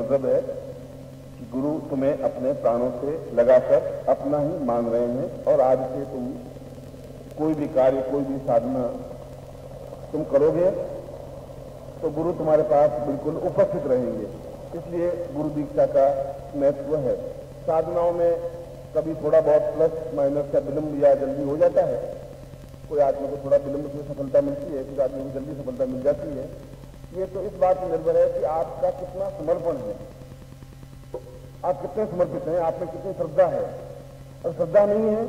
मतलब है कि गुरु तुम्हें अपने प्राणों से लगाकर अपना ही मान रहे हैं और आज से तुम कोई भी कार्य, कोई भी साधना तुम करोगे तो गुरु तुम्हारे पास बिल्कुल उपस्थित रहेंगे। इसलिए गुरु दीक्षा का महत्व है। साधनाओं में कभी थोड़ा बहुत प्लस माइनस या विलंब या जल्दी हो जाता है। कोई आदमी को थोड़ा विलंब से सफलता मिलती है, कुछ आदमी को जल्दी सफलता मिल जाती है। ये तो इस बात पर निर्भर है कि आपका कितना समर्पण है, तो आप कितने समर्पित हैं, आप में कितनी श्रद्धा है। और श्रद्धा नहीं है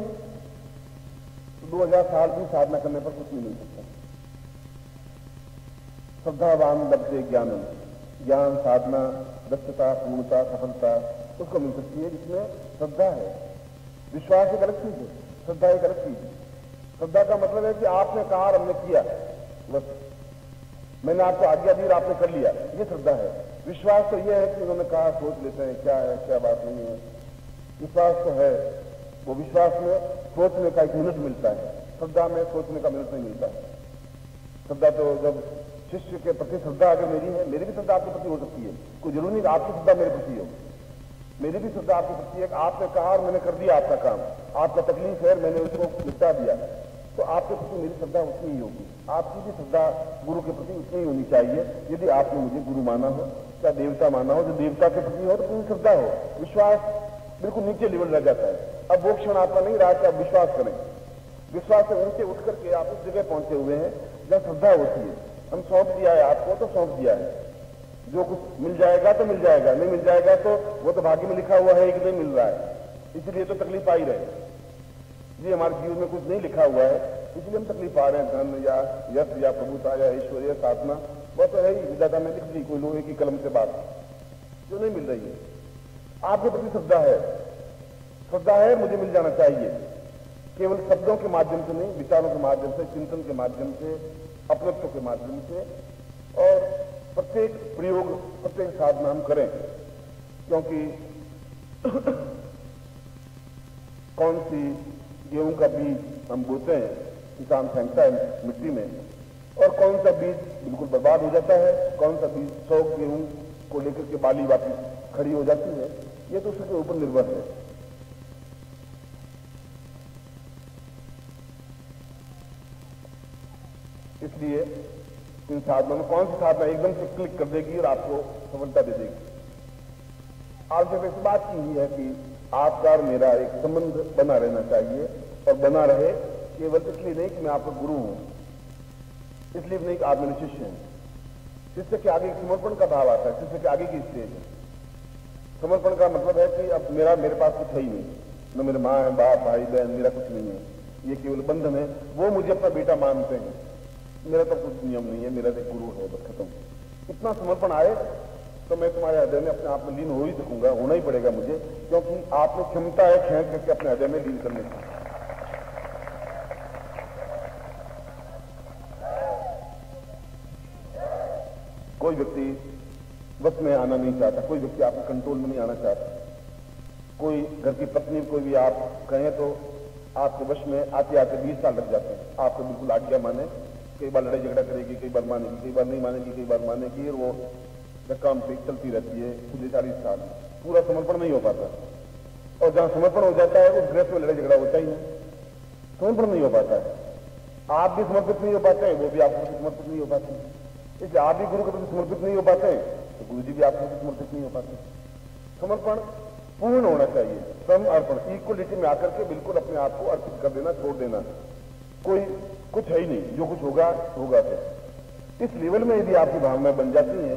तो 2000 साल की साधना करने पर कुछ नहीं मिल सकता। श्रद्धावान लब्धे ज्ञानम, ज्ञान, साधना, दक्षता, पूर्णता, सफलता उसको मिल सकती है जिसमें श्रद्धा है। विश्वास एक अलग चीज है, श्रद्धा एक अलग चीज है। श्रद्धा का मतलब है कि आपने कहा और हमने किया, बस मैंने आपको आज्ञा दी और आपने कर लिया, ये श्रद्धा है। विश्वास तो यह है कि उन्होंने कहा, सोच लेते हैं क्या है क्या बात नहीं है। विश्वास तो है, वो विश्वास में सोचने का एक मिनट मिलता है, श्रद्धा में सोचने का मिनट नहीं मिलता है। श्रद्धा तो जब शिष्य के प्रति श्रद्धा अगर मेरी है, मेरी भी श्रद्धा आपके प्रति हो सकती है, कोई जरूरी नहीं आपकी श्रद्धा मेरे प्रति हो। मेरी भी श्रद्धा आपके प्रति है, आपने कहा और मैंने कर दिया आपका काम, आपका तकलीफ है मैंने उसको निपटा दिया, तो आपके प्रति मेरी श्रद्धा उतनी ही होगी। आपकी भी श्रद्धा गुरु के प्रति उतनी ही होनी चाहिए। यदि आपने मुझे गुरु माना हो या देवता माना हो, जो देवता के प्रति हो तो पूरी श्रद्धा हो। विश्वास बिल्कुल नीचे लेवल रह जाता है। अब वो क्षण आपका नहीं रहा कि आप विश्वास करें। विश्वास से ऊंचे उठ करके आप उस जगह पहुंचे हुए हैं जहां श्रद्धा होती है। हम सौंप दिया है आपको तो सौंप दिया है, जो कुछ मिल जाएगा तो मिल जाएगा, नहीं मिल जाएगा तो वो तो भाग्य में लिखा हुआ है कि नहीं मिल रहा है, इसलिए तो तकलीफ आ ही रहे। जी हमारे जीवन में कुछ नहीं लिखा हुआ है इसलिए हम तकलीफ आ रहे हैं। धन या यश या प्रभुता या ऐश्वर्य साधना वो तो है ही, विधाता ने लिख दी कोई लोहे की कलम से बात जो नहीं मिल रही है। आपके प्रति श्रद्धा है, श्रद्धा है मुझे मिल जाना चाहिए। केवल शब्दों के माध्यम से नहीं, विचारों के माध्यम से, चिंतन के माध्यम से, अपनत्व के माध्यम से, और प्रत्येक प्रयोग, प्रत्येक साधना हम करें। क्योंकि कौन सी गेहूं का बीज हम बोते हैं, किसान फेंकता है मिट्टी में, और कौन सा बीज बिल्कुल बर्बाद हो जाता है, कौन सा बीज 100 गेहूं को लेकर के बाली वापस खड़ी हो जाती है, ये तो उसके ऊपर निर्भर है। इसलिए इन साधनों में कौन सी साधना एकदम से क्लिक कर देगी और आपको सफलता दे देगी। आवश्यक इस बात की ही है कि आपका और मेरा एक संबंध बना रहना चाहिए, और बना रहे केवल इसलिए नहीं कि मैं आपका गुरु हूं, इसलिए नहीं कि आप मेरे शिष्य हैं। शिष्य के आगे समर्पण का भाव आता है, शिष्य के आगे की स्टेज है। समर्पण का मतलब है कि अब मेरे पास कुछ है ही नहीं, न मेरे माँ है, बाप, भाई, बहन, मेरा कुछ नहीं है, ये केवल बंधन है। वो मुझे अपना बेटा मानते हैं, मेरा तो कुछ नियम नहीं है, मेरा एक गुरु है, बस खत्म। इतना समर्पण आए तो मैं तुम्हारे हृदय में अपने आप में लीन हो ही सकूंगा, होना ही पड़ेगा मुझे, क्योंकि आप में क्षमता है खींच करके अपने हृदय में लीन करने की। कोई व्यक्ति बस में आना नहीं चाहता, कोई व्यक्ति आपके कंट्रोल में नहीं आना चाहता। कोई घर की पत्नी कोई भी आप कहें तो आपके वश में आते आते 20 साल लग जाते हैं। आपको बिल्कुल आज्ञा माने, कई बार लड़ाई झगड़ा करेगी, कई बार मानेगी, कई बार नहीं मानेगी, कई बार मानेगी, और वो काम पे चलती रहती है 40 साल। पूरा समर्पण नहीं हो पाता, और जहां समर्पण हो जाता है उस गृहस्थ में लड़ाई झगड़ा होता ही नहीं, समर्पण नहीं हो पाता है। आप भी समर्पित नहीं हो पाते हैं, वो भी आपके प्रति समर्पित नहीं हो पाते हैं। इसलिए आप भी गुरु के प्रति समर्पित नहीं हो पाते हैं तो गुरु जी भी आपके प्रति समर्पित नहीं हो पाते। समर्पण पूर्ण होना चाहिए, समर्पण इक्वलिटी में आकर के बिल्कुल अपने आप को अर्पित कर देना, छोड़ देना। कोई कुछ है ही नहीं, जो कुछ होगा होगा। तो इस लेवल में यदि आपकी भावना बन जाती है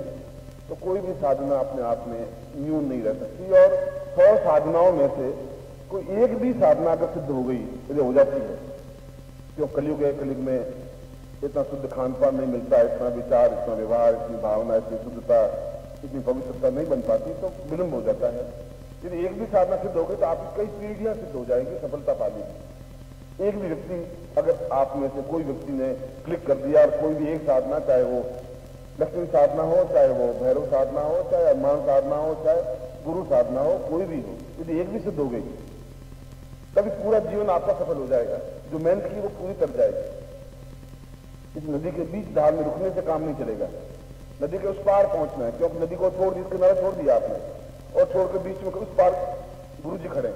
तो कोई भी साधना अपने आप में न्यून नहीं रह सकती। और 100 साधनाओं में से कोई एक भी साधना अगर सिद्ध हो गई, यदि हो जाती है, क्यों कलयुग है, कलयुग में इतना शुद्ध खान पान नहीं मिलता, इतना विचार, इतना व्यवहार, इतनी भावना, इतनी शुद्धता, इतनी पवित्रता नहीं बन पाती, तो विलंब हो जाता है। यदि एक भी साधना सिद्ध हो गई तो आपकी कई पीढ़ियां सिद्ध हो जाएंगी, सफलता पा लेगी। एक भी व्यक्ति, अगर आप में से कोई व्यक्ति ने क्लिक कर दिया और कोई भी एक साधना, चाहे वो लक्ष्मी साधना हो, चाहे वो भैरव साधना हो, चाहे हनुमान साधना हो, चाहे गुरु साधना हो, कोई भी हो, यदि एक भी सिद्ध हो गई तभी पूरा जीवन आपका सफल हो जाएगा। जो मेहनत की वो पूरी कर जाएगी। इस नदी के बीच धार में रुकने से काम नहीं चलेगा। नदी के उस पार पहुंचना है, क्योंकि नदी को छोड़ दी, किनारा छोड़ दिया आपने, और छोड़कर बीच में उस पार गुरु जी खड़े,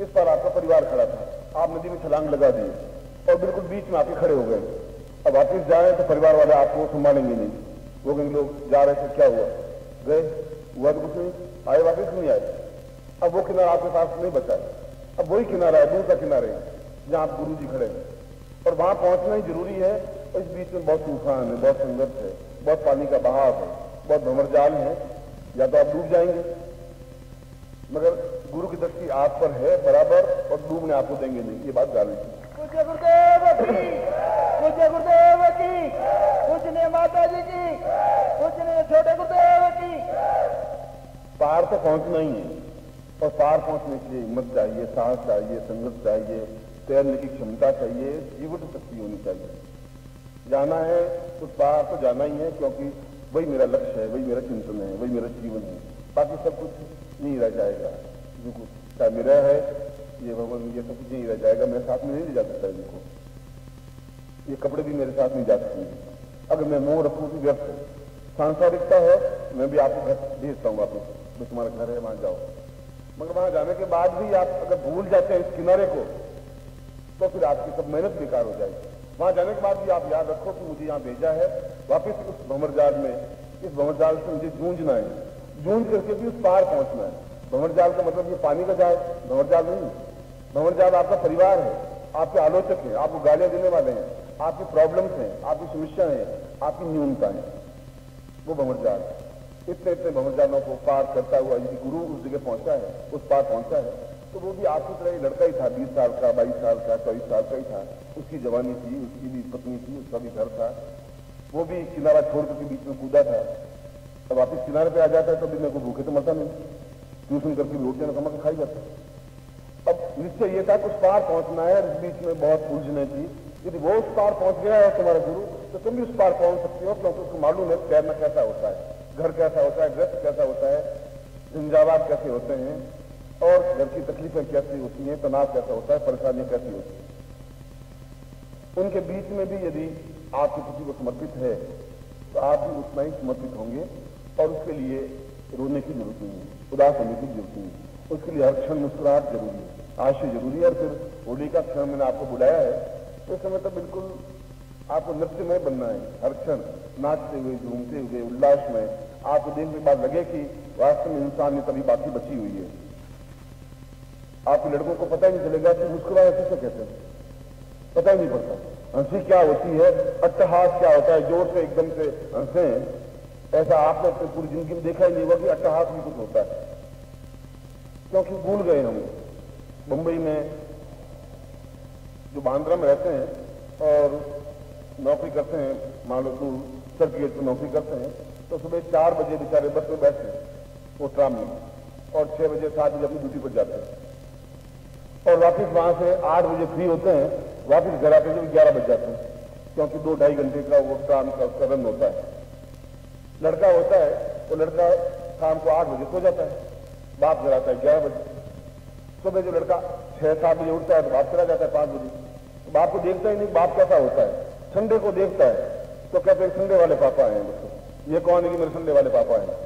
इस पार आपका परिवार खड़ा था, आप नदी में छलांग लगा दिए और बिल्कुल बीच में आके खड़े हो गए। अब वापिस जाए तो परिवार वाले आपको संभालेंगे नहीं, वो कहेंगे लोग जा रहे थे क्या हुआ, गए, हुआ तो कुछ नहीं, आए वापिस नहीं आए। अब वो किनारा आपके पास नहीं बचा, अब वही किनारा है, दूर का किनारे जहां आप गुरु जी खड़े हैं, और वहां पहुंचना ही जरूरी है। इस बीच में बहुत तूफान है, बहुत संघर्ष है, बहुत पानी का बहाव है, बहुत भंवरजाल है, या तो आप डूब जाएंगे, मगर गुरु की दृष्टि आप पर है बराबर, और डूबने आपको देंगे नहीं, ये बात गारंटी है। पूज्य गुरुदेव की, पूज्य गुरुदेव की, पूजनीय माता जी की, पूजनीय छोटे गुरुदेव की। पार तो पहुंचना ही है, और पार पहुंचने के लिए हिम्मत चाहिए, साहस चाहिए, संघर्ष चाहिए, तैरने की क्षमता चाहिए, जीवन शक्ति होनी चाहिए। जाना है उस पार तो जाना ही है, क्योंकि वही मेरा लक्ष्य है, वही मेरा चिंतन है, वही मेरा जीवन है। बाकी सब कुछ नहीं रह जाएगा, जो कुछ चाहे मेरा है, ये भगवान, ये सब कुछ नहीं रह जाएगा, मेरे साथ में नहीं जा सकता है। देखो ये कपड़े भी मेरे साथ नहीं जा सकते, अगर मैं मोह रखूं तो व्यर्थ है। सांसारिकता है, मैं भी आपको घर भेजता हूँ वापस, मैं तुम्हारा घर है वहां जाओ, मगर वहां जाने के बाद भी आप अगर भूल जाते हैं इस किनारे को, तो फिर आपकी सब मेहनत बेकार हो जाएगी। वहां जाने के बाद भी आप याद रखो कि मुझे यहाँ भेजा है, वापिस उस भंवरजाल में, इस भंवरजाल से मुझे जूझना है, जूझ करके भी उस पार पहुंचना है। भंवरजाल का मतलब ये पानी का जाल, भंवरजाल नहीं, भंवरजाल आपका परिवार है, आपके आलोचक हैं, आपको गालियां देने वाले हैं, आपकी प्रॉब्लम्स हैं, आपकी समस्या है, आपकी न्यूनता है, वो भंवरजाल। इतने इतने भंवरजालों को पार करता हुआ यदि गुरु उस जगह पहुंचा है, उस पार पहुंचा है, तो वो भी आपकी तरह लड़का ही था, 20 साल का, 22 साल का, 24 साल का ही था। उसकी जवानी थी, उसकी भी पत्नी थी, उसका भी घर था, वो भी किनारा छोड़ करके बीच में कूदा था। अब वापिस किनारे पे आ जाता है तो भी मेरे को भूखे तो मरता नहीं, ट्यूशन करके रोटियां कमा के खाई जाता। अब निश्चय ये था कि उस पार पहुंचना है, इस बीच में बहुत उलझने थी। यदि वो उस पार पहुंच गया है तुम्हारा गुरु, तो तुम भी उस पार पहुंच सकते हो, क्योंकि उसको मालूम है तैरना कैसा होता है, घर कैसा होता है, ग्रस्त कैसा होता है, झंझावात कैसे होते हैं, और घर की तकलीफें कैसी होती हैं, तनाव कैसा होता है, परेशानियां कैसी होती हैं। उनके बीच में भी यदि आपकी किसी को समर्पित है तो आप भी उतना ही समर्पित होंगे, और उसके लिए रोने की जरूरत नहीं है, उदास होने की जरूरत नहीं है, उसके लिए हर क्षण मुस्कुराहट जरूरी है, आशय जरूरी है। और फिर होली का क्षण मैंने आपको बुलाया है, तो इस समय तो बिल्कुल आपको नृत्यमय बनना है, हर क्षण नाचते हुए, झूमते हुए, उल्लास में। आपको देखने के बाद लगे कि वास्तव में इंसान में तभी बाकी बची हुई है। आपके लड़कों को पता ही नहीं चलेगा कि मुस्कुराए कैसे कहते हैं, पता ही नहीं पड़ता। हंसी क्या होती है, अट्टहास क्या होता है, जोर से एकदम से हंसे, ऐसा आपने अपनी पूरी जिंदगी में देखा ही नहीं होगा कि अट्टहास भी कुछ होता है, क्योंकि भूल गए हम। मुंबई में जो बांद्रा में रहते हैं और नौकरी करते हैं, मान लो दूर सर्किट पर नौकरी करते हैं, तो सुबह 4 बजे बेचारे बस में बैठते हैं, वो ट्राम में, और 6 बजे 7 बजे अपनी ड्यूटी पर जाते हैं, और वापिस वहां से 8 बजे फ्री होते हैं, वापिस घर आते जब 11 बज जाते हैं, क्योंकि 2-2.5 घंटे का वो ट्राम का रन होता है। लड़का होता है तो लड़का शाम को 8 बजे सो जाता है, बाप घर आता है 11 बजे। सुबह जो लड़का 6-7 बजे उठता है तो बाप चला जाता है 5 बजे, तो बाप को देखता ही नहीं बाप कैसा होता है। संडे को देखता है तो कहते हैं संडे वाले पापा हैं, ये कौन है कि मेरे संडे वाले पापा हैं।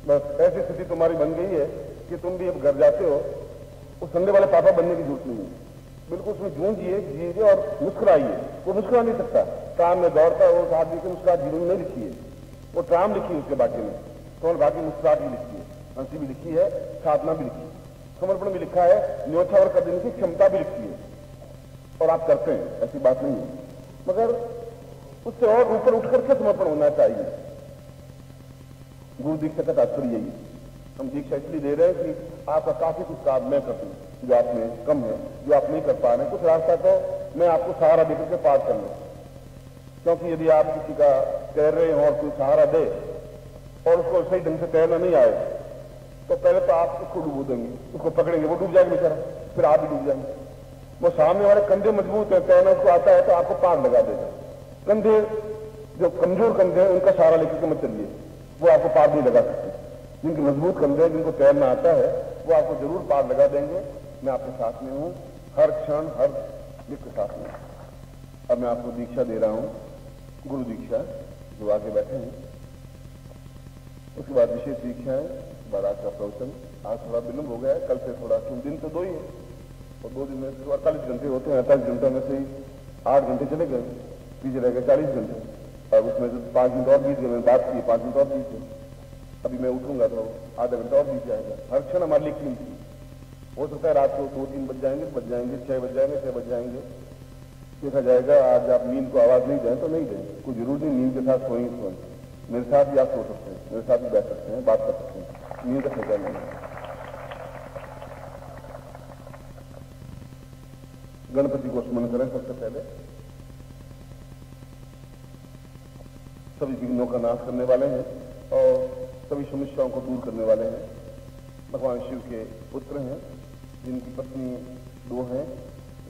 बस ऐसी स्थिति तुम्हारी बन गई है कि तुम भी अब घर जाते हो, उस संडे वाले पापा बनने की जरूरत नहीं है, बिल्कुल उसमें जूझिए, जिए और मुस्कुराइए। वो मुस्कुरा नहीं सकता, ट्राम में दौड़ता है, वो आदमी की मुस्कुराहट जीवन में नहीं लिखी है, वो ट्राम लिखी है उसके भाग्य में, तो बाकी मुस्कुराहट भी लिखी है, हंसी भी लिखी है, साधना भी लिखी है, समर्पण भी लिखा है, न्योछावर कर देने की क्षमता भी लिखी है, और आप करते हैं, ऐसी बात नहीं है। मगर उससे और ऊपर उठ करके समर्पण होना चाहिए। गुरु दीक्षा का तात्पर्य यही है। हम दीक्षा इसलिए दे रहे हैं कि आपका काफी कुछ काम मैं कर दूं, जो आप में कम है, जो आप नहीं कर पा रहे, कुछ रास्ता तो मैं आपको सहारा देकर के पार कर लूं। क्योंकि यदि आप किसी का तैर रहे हो और कोई सहारा दे और उसको सही ढंग से तैरना नहीं आए, तो पहले तो आप उसको डूबो देंगे, उसको पकड़ेंगे, वो डूब जाएगा बेचारा, फिर आप भी डूब जाएंगे। वो सामने वाले कंधे मजबूत है, तैरना उसको आता है तो आपको पार लगा देगा। कंधे जो कमजोर कंधे हैं उनका सहारा लेकर के मत चलिए, वो आपको पार नहीं लगा सकते। जिनके मजबूत कंधे, जिनको तैरना आता है, वो आपको जरूर पार लगा देंगे। मैं आपके साथ में हूं, हर क्षण हर मित्र के साथ में। अब मैं आपको दीक्षा दे रहा हूं, गुरु दीक्षा, जो आगे बैठे हैं। उसके बाद विशेष दीक्षाएं, उसके बाद आज का प्रवचन। आज थोड़ा विलंब हो गया है, कल से थोड़ा, क्यों दिन तो 2 ही है और 2 दिन में 48 घंटे होते हैं, 48 घंटों में से 8 घंटे चले गए, पीछे रह गए 40 घंटे। अब उसमें से 5 मिनट और बीत गए, मैंने बात की 5 मिनट और बीत गए। अभी मैं उठूंगा तो आधा घंटा और बीत जाएगा। हर क्षण हमारे लिए कीमती। हो सकता है रात को 2-3 बज जाएंगे, 6 बज जाएंगे, 6 बज जाएंगे। देखा जाएगा। आज आप नींद को आवाज नहीं दें तो नहीं दें, कोई जरूरी नहीं नींद के साथ सोएं। मेरे साथ भी आप सो सकते हैं, मेरे साथ भी बैठ सकते हैं, बात कर सकते हैं, नींद का खतरा नहीं है। गणपति को स्मरण करें सबसे पहले। सभी विघ्नों का नाश करने वाले हैं और सभी समस्याओं को दूर करने वाले हैं। भगवान शिव के पुत्र हैं, जिनकी पत्नी 2 हैं,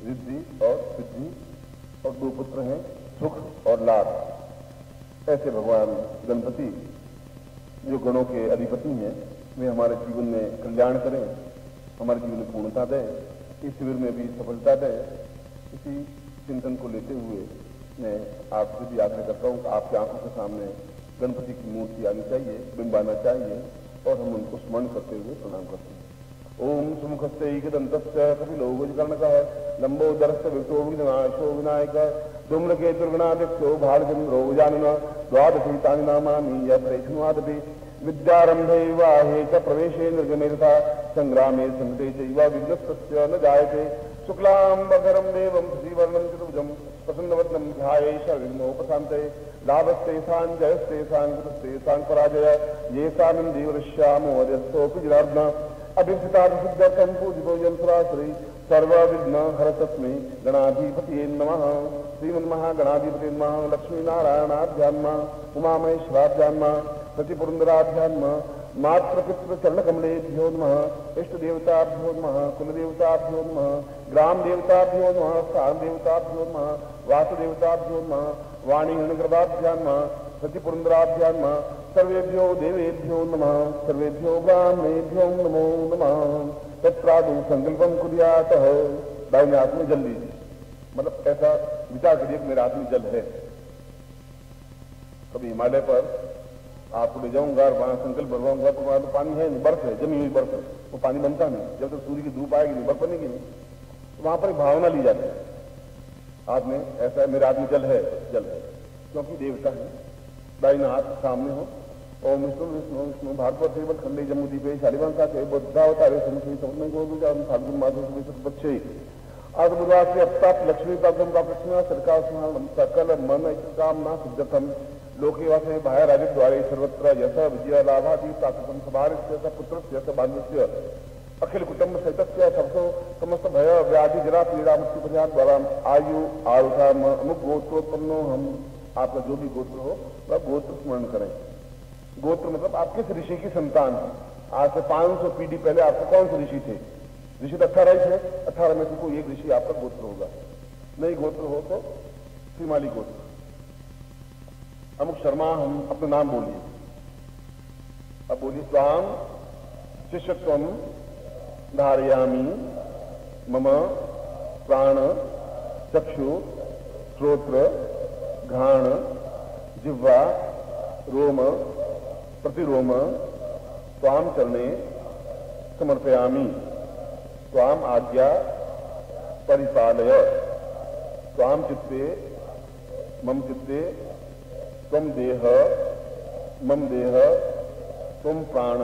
रिद्धि और सिद्धि, और 2 पुत्र हैं, सुख और लाभ। ऐसे भगवान गणपति जो गणों के अधिपति हैं, वे हमारे जीवन में कल्याण करें, हमारे जीवन में पूर्णता दें, इस शिविर में भी सफलता दें। इसी चिंतन को लेते हुए मैं आपसे भी आग्रह करता हूं कि आपकी आंखों के सामने गणपति की मूर्ति आनी चाहिए, बिंब आना चाहिए और हम उनको स्मरण करते हुए प्रणाम करते हैं। ओम सुमुखस्य एकदंतस्य कपिलो गजकर्णकः लंबोदरस्य विष्णु विघ्नाशो विनायक धूम्रकेतुर्गणाध्यक्षो भालचंद्रो गजाननः द्वादशीतानि नामानि यत्रैष्णवादपि विद्यारंभे विवाहे च प्रवेशे निर्गमे तथा संग्रामे संकटे चैव विघ्नस्तस्य न जायते। शुक्लांबरधरं देवं श्रीवर्णं चतुर्भुजं प्रसन्नवदनं ध्यायेत् सर्वविघ्नोपशान्तये। लाभस्तेषां जयस्तेषां कृतस्तेषां पराजय येषामिन्द्रियवृष्यामो अजस्तोऽपि जनार्दन अभिप्सितार्थसिद्ध्यर्थं पूजितो यन्त्राश्री सर्वविघ्न हरतस्मै गणाधिपतये नमः। श्रीमन्महागणाधिपतये नमः। लक्ष्मीनारायणाभ्यां नमः। उमामहेश्वराभ्यां नमः। सतिपुरन्दराभ्यां नमः। मातृपितृचरणकमलेभ्यो नमः। इष्टदेवताभ्यो नमः। कुलदेवताभ्यो नमः। ग्रामदेवताभ्यो नमः। स्थानदेवताभ्यो नमः। वासुदेवताभ्यो नमः। वाणीगणकृताभ्यां नमः। सतिपुरन्दराभ्यां नमः। सर्वेभ्यो देवेभ्यो नमः। सर्वेभ्यो ब्राह्मणेभ्यो नमो नमः। तत्प्रादु संकल्पम कुर्यात्। दाहिने हाथ में जल लीजिए, मतलब ऐसा विचार करिए कि मेरे हाथ में जल है। कभी हिमालय पर आपको ले जाऊंगा और वहां संकल्प भरवाऊंगा तो वहां तो पानी है नहीं, बर्फ है, जमी हुई बर्फ है, वो पानी बनता नहीं। जब तक सूर्य की धूप आएगी नहीं, बर्फ बनेगी नहीं। तो वहां पर एक भावना ली जाती है हाथ में, ऐसा मेरे हाथ में जल है, जल है, क्योंकि देवता है। दाहिना हाथ सामने हो। ओम विष्णु विष्णु विष्णु भागवत सेवल खंडे जम्मू दीपे शालिवान का बुद्धावतारे समझ समझ को फाल्गुन माधव बच्चे आज बुधवार से अप्ताप लक्ष्मी पागम का कृष्ण सरकार सकल मन कामना सिद्धतम लोके वासे बाह्य राज्य द्वारे सर्वत्र यश विजय लाभादि प्राप्तम सभार्य पुत्र बांधव्य अखिल कुटुंब सहित सबसो समस्त भय व्याधि जरा पीड़ा मुक्ति प्रजान द्वारा आयु आरुषा अमुक गोत्रोत्पन्नो। हम आपका जो भी गोत्र हो वह गोत्र स्मरण करें। गोत्र मतलब आप किस ऋषि की संतान है। आज से 500 पीढ़ी पहले आपके कौन से ऋषि थे? ऋषि तो 18 ही थे, 18 में से कोई एक ऋषि आपका गोत्र होगा। नहीं गोत्र हो तो श्रीमाली गोत्र। अमुक शर्मा, हम अपना नाम बोलिए। अब बोलिए स्वाम शिष्यत्वम धारयामी मम प्राण चक्षु श्रोत्र घ्राण जिह्वा रोम प्रतिरोम स्वाम चरणे समर्पयामी। स्वाम आज्ञा परिपालय। स्वाम चित्ते मम चित्ते त्वम देह मम देह त्वम प्राण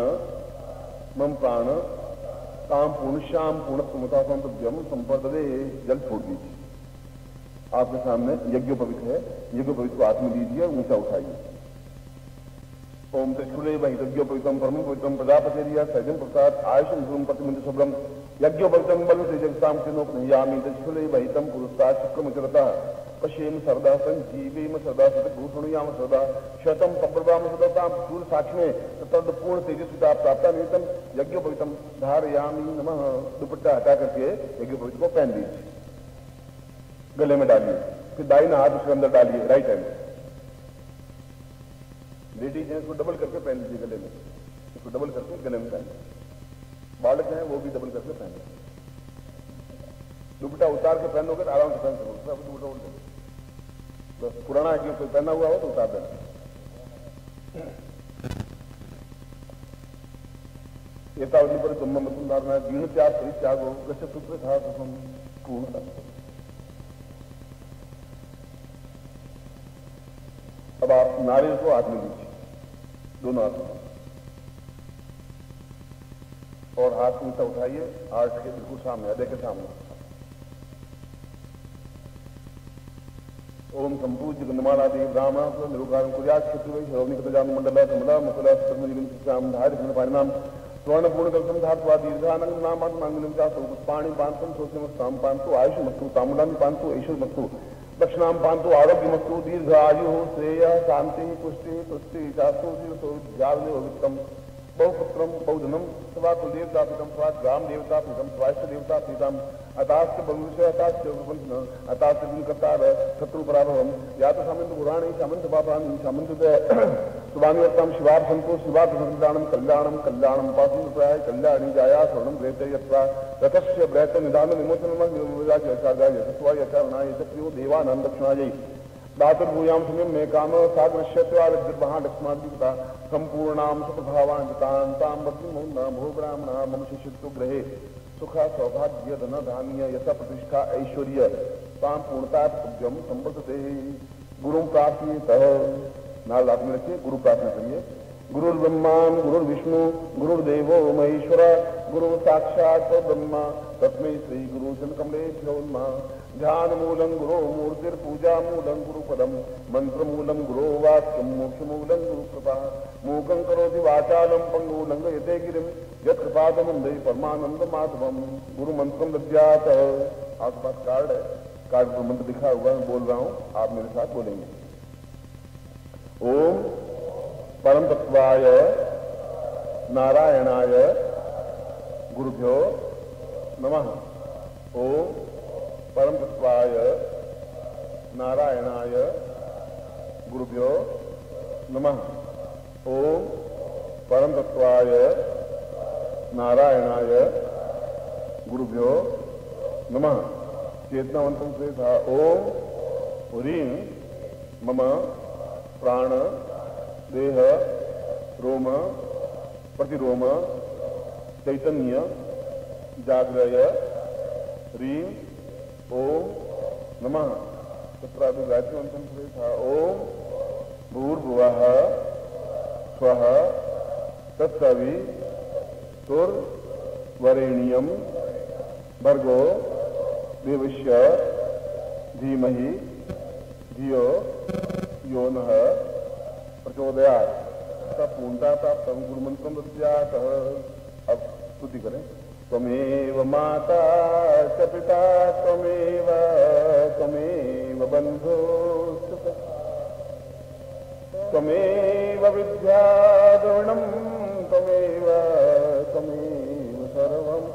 मम प्राण ताम पूर्णश्याम पूर्णत्वमता संतव्यम संपर्दे। जल छोड़ दीजिए। आपके सामने यज्ञोपवीत है, यज्ञोपवीत को हाथ में लीजिए, ऊंचा उठाइए। ओम त्रिशूले यज्ञोपवीतम परम पवित्रम प्रजापतिरिया सैजन प्रसाद आयुषम ध्रुवम प्रतिमंत्र शुभ्रम यज्ञोपवीतम बल तेजसाम चिनोपनयामी त्रिशूले वहितम पुरुषा शुक्रमचरता पश्येम सरदा संजीवेम सरदा सतभूषणयाम सरदा शतम पप्रवाम सदता सूर्य साक्ष में तद पूर्ण तेजस्विता प्राप्त निमित्तम यज्ञोपवीतम धारयामी नमः। दुपट्टा हटा करके यज्ञोपवीत को पहन लीजिए, गले में डालिए, फिर दाहिना हाथ उसके अंदर डालिए, राइट हैंड। लेडीज हैं इसको डबल करके पहन लीजिए गले में, इसको डबल करके गले में पहन। बालक हैं वो भी डबल करके पहन। दुपट्टा उतार के पहनोगे तो आराम से पहन सकोगे। दुपट्टा उल्टे बस पुराना है कि कोई पहना हुआ हो तो उतार देना। एतावली पर ब्रह्म मतुम धारणा जीर्ण त्याग परित्यागो गच्छ सूत्र था सुखम पूर्णता। अब आप नारियल को हाथ में लीजिए, दोनों हाथ में, और हाथ ऊंचा उठाइए आर्ट के बिल्कुल सामने, हृदय के सामने। ओम संपूज्य गंधमालादि ब्राह्मण निरुकार कुर्यात क्षेत्र श्रवणिकजान मंडल कमला मुकुला श्याम धारिण परिणाम स्वर्ण पूर्ण दर्शन धात्वा दीर्घानंद नाम मांगलिम चासो पुष्पाणि पांतु सोसिमस्ताम पांतु आयुष मस्तु ताम्बूलानि पांतु ऐश्वर्य मस्तु दक्षिणाम पांतु आरोग्य मस्तु दीर्घ आयु श्रेय शांति पुष्टि तुष्टि चासो वित्तम बहुपुत्रम बहुधनम सवा कुलदेवता पीतम सवा ग्राम देवता पीतम स्वास्थ्य देवता पीतम अतास्त भविष्य अतास्त अतास्त कर्तार शत्रु पराभवम या तो सामंत पुराणी सामंत पापानी सामंत सुभानुवत्तम शिवार संतो शिवार संदानम कल्याणम कल्याणम पासुन प्राय कल्याणी जाया स्वर्णम प्रेत यत्रा रथस्य ब्रैत निदान विमोचनम विराज यचार्य यशस्वा यचारणाय यशप्रियो देवानंद दक्षिणायै दातुर्भूयाम समय में काम साग्रश्यत्वारद्रवहा लक्ष्मादिता संपूर्णाम सुप्रभावान्वितां भक्तिमोन्ना भोब्राह्मणा मम शिष्यत्व ग्रहे सुख सौभाग्य धन धान्य यथा प्रतिष्ठा ऐश्वर्य ताम पूर्णता तुभ्यम संवर्धते। गुरु प्रार्थयेत, नाल हाथ में रखिए, गुरु प्रार्थना करिए। गुरुर्ब्रह्मा गुरुर्विष्णु गुरुर्देवो महेश्वर गुरु साक्षात् ब्रह्मा तस्मै श्री गुरु जनकमलेभ्यो नमः। ध्यान मूलं गुरो मूर्तिर्पूजा मूलं गुरुपदम मंत्र मूलं गुरो वाक्यम मोक्ष मूलं गुरुकृपा मूकं करोति वाचालं पंगु लंघयते गिरिं यत्कृपादमंदे परमानंद माधवम। गुरु मंत्रम दद्यात्। आपके पास कार्ड है, कार्ड पर मंत्र लिखा हुआ है, बोल रहा हूं, आप मेरे साथ बोलेंगे। ओम परम तत्वाय नारायणाय गुरुभ्यो नमः। ओम परम तत्वाय नारायणाय गुरुभ्यो नमः। ओम परम तत्वाय नारायणाय गुरुभ्यो नमः। चेतनावंतम से था ओम ह्रीं मम प्राण देह रोम प्रतिरोम चैतन्य जाग्रय ह्रीं ओम नमः। तत्राभिगायत्रीवंतम से था ओम भूर्भुवः स्वः तत्सवि तुर्वरेण्यम भर्गो देवस्य धीमहि धियो यो नः प्रचोदयात्। पूर्णता प्राप्त गुरुमंत्रम दद्यात्। अब स्तुति करें। त्वमेव माता च पिता त्वमेव त्वमेव बन्धुश्च त्वमेव विद्या द्रविणं त्वमेव त्वमेव सर्वम्।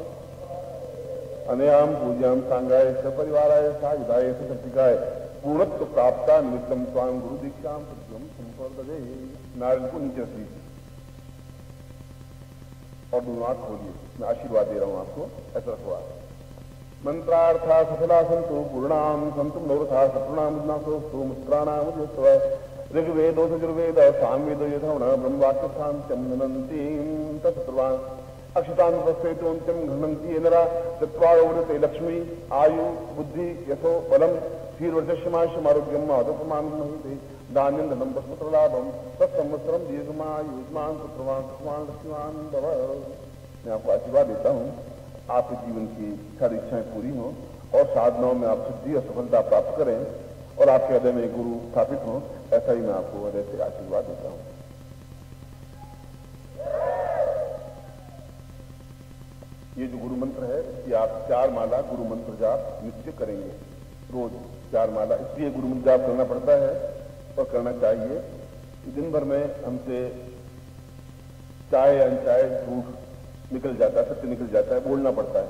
अनयां पूज्यां सांगाय च परिवाराय सायुधाय च शक्तिकाय पूर्णत्व प्राप्ता निमित्तम स्वां गुरु दीक्षां सत्यम संपर्दे। नारियल को नीचे रखिए और दोनों हाथ खोलिए। मैं आशीर्वाद दे रहा हूं आपको, ऐसा रखो। मंत्रार्था सफला संतु पूर्णाम संतु मनोरथा सप्रणाम उन्नासोस्तु मुस्त्राणाम उद्योत्सव ऋग्वेदो यजुर्वेद सामवेदो यथावण ब्रह्मवाक्यस्थान चंदनंतीं तत्सर्वान् अक्षतान् प्रस्फेतोन्त्यं घ्नन्ति नरा चत्वारोवृते लक्ष्मी आयु बुद्धि यशो बलम धीर्वर्चस्यमाशमारोग्यम माधवप्रमाणं महिते धान्यं धनं पुत्रलाभम तत्संवत्सरं दीर्घमायुष्मान पुत्रवान सुखवान लक्ष्मीवान भव। मैं आपको आशीर्वाद देता हूँ, आपके जीवन की सारी इच्छाएं पूरी हों और साधनाओं में आप सिद्धि और सफलता प्राप्त करें और आपके हृदय में गुरु स्थापित हों। ऐसा ही मैं आपको हृदय से आशीर्वाद देता हूँ। ये जो गुरु मंत्र है, ये आप 4 माला गुरु मंत्र जाप नित्य करेंगे, रोज 4 माला। इसलिए गुरु मंत्र जाप करना पड़ता है और करना चाहिए। दिन भर में हमसे चाहे अनचाहे झूठ निकल जाता है, सत्य निकल जाता है, बोलना पड़ता है,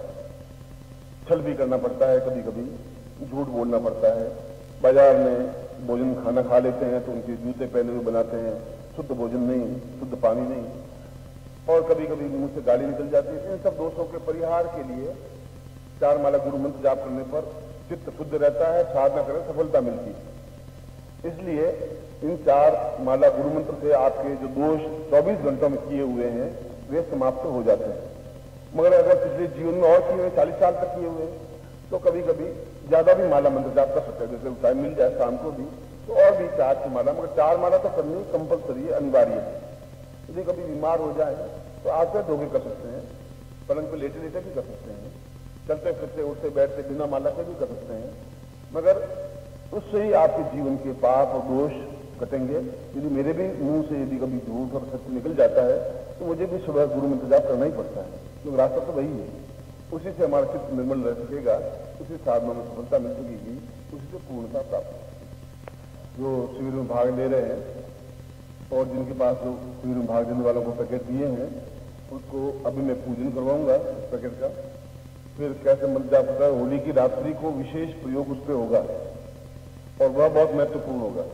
छल भी करना पड़ता है, कभी कभी झूठ बोलना पड़ता है। बाजार में भोजन खाना खा लेते हैं तो उनके जूते पहने हुए बनाते हैं, शुद्ध भोजन नहीं, शुद्ध पानी नहीं, और कभी कभी मुंह से गाली निकल जाती है। इन सब दोषों के परिहार के लिए 4 माला गुरु मंत्र जाप करने पर चित्त शुद्ध रहता है, साधना करने सफलता मिलती है। इसलिए इन 4 माला गुरु मंत्र से आपके जो दोष 24 घंटों में किए हुए हैं वे समाप्त हो जाते हैं। मगर अगर पिछले जीवन में और किए हुए 40 साल तक किए हुए तो कभी कभी ज्यादा भी माला मंत्र जाप कर सकते हैं। जैसे टाइम मिल जाए शाम को भी तो और भी 4 की माला, मगर 4 माला तो करनी कंपलसरी है, अनिवार्य है। यदि कभी बीमार हो जाए तो आकर ढोके कर सकते हैं, पलंग पे लेटे लेटे भी कर सकते हैं, चलते फिरते उठते बैठते बिना माला के भी कर सकते हैं। मगर उससे ही आपके जीवन के पाप और दोष कटेंगे। यदि मेरे भी मुंह से यदि कभी झूठ और सत्य निकल जाता है तो मुझे भी सुबह गुरु मंत्र जाप करना ही पड़ता है, क्योंकि रास्ता तो वही है। उसी से हमारा चित्त निर्मल रह सकेगा, उसी साधनों में सफलता मिल सकेगी, उसी से पूर्णता प्राप्त होगी। जो शिविर में भाग ले रहे हैं और जिनके पास जो शिविर में भाग लेने वालों को पैकेट दिए हैं उसको अभी मैं पूजन करवाऊंगा इस पैकेट का। फिर कैसे मंत्र जाप होता है, होली की रात्रि को विशेष प्रयोग उस पर होगा और वह बहुत महत्वपूर्ण होगा,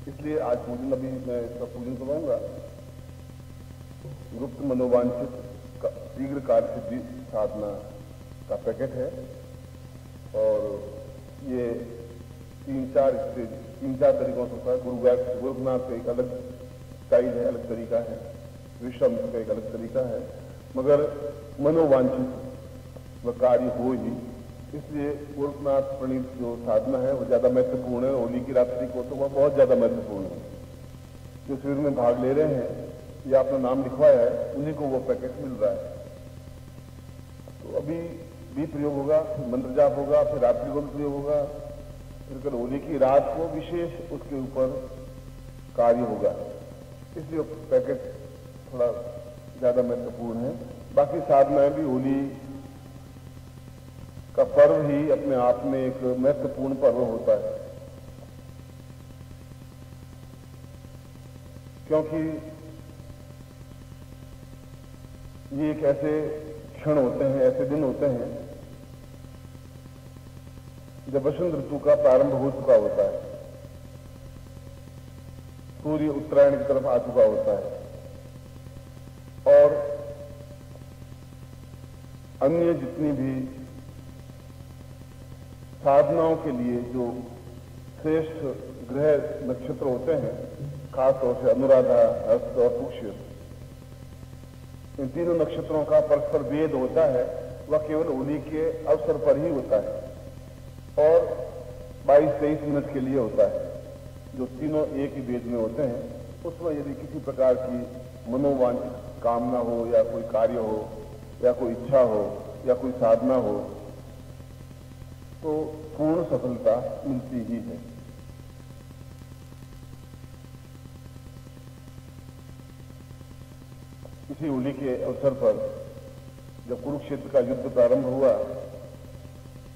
इसलिए आज पूजन अभी मैं इसका पूजन करवाऊंगा। गुप्त मनोवांछित शीघ्र कार्य सिद्धि साधना का पैकेट है और ये 3-4 तरीकों से होता है। गोरखनाथ का एक अलग स्टाइल है, अलग तरीका है, विश्वामित्र का एक अलग तरीका है, मगर मनोवांछित वह कार्य हो ही, इसलिए गोरखनाथ प्रणीत जो साधना है वो ज्यादा महत्वपूर्ण है। होली की रात्रि को तो वह बहुत ज्यादा महत्वपूर्ण है। जो शिविर में भाग ले रहे हैं या अपना नाम लिखवाया है उन्हीं को वो पैकेट मिल रहा है। तो अभी भी प्रयोग होगा, मंत्र जाप होगा, फिर रात्रि को भी प्रयोग होगा, फिर कल होली की रात को विशेष उसके ऊपर कार्य होगा, इसलिए पैकेट थोड़ा ज्यादा महत्वपूर्ण है। बाकी साधनाएं भी, होली का पर्व ही अपने आप में एक महत्वपूर्ण पर्व होता है, क्योंकि ये एक ऐसे क्षण होते हैं, ऐसे दिन होते हैं जब वसंत ऋतु का प्रारंभ हो चुका होता है, सूर्य उत्तरायण की तरफ आ चुका होता है और अन्य जितनी भी साधनाओं के लिए जो श्रेष्ठ ग्रह नक्षत्र होते हैं, खासतौर से अनुराधा, हस्त और पुष्य, इन तीनों नक्षत्रों का परस्पर भेद होता है, वह केवल होली के अवसर पर ही होता है और 22-23 मिनट के लिए होता है। जो तीनों एक ही भेद में होते हैं उसमें यदि किसी प्रकार की मनोवांछित कामना हो या कोई कार्य हो या कोई इच्छा हो या कोई साधना हो तो पूर्ण सफलता मिलती ही है। इसी होली के अवसर पर जब कुरुक्षेत्र का युद्ध प्रारंभ हुआ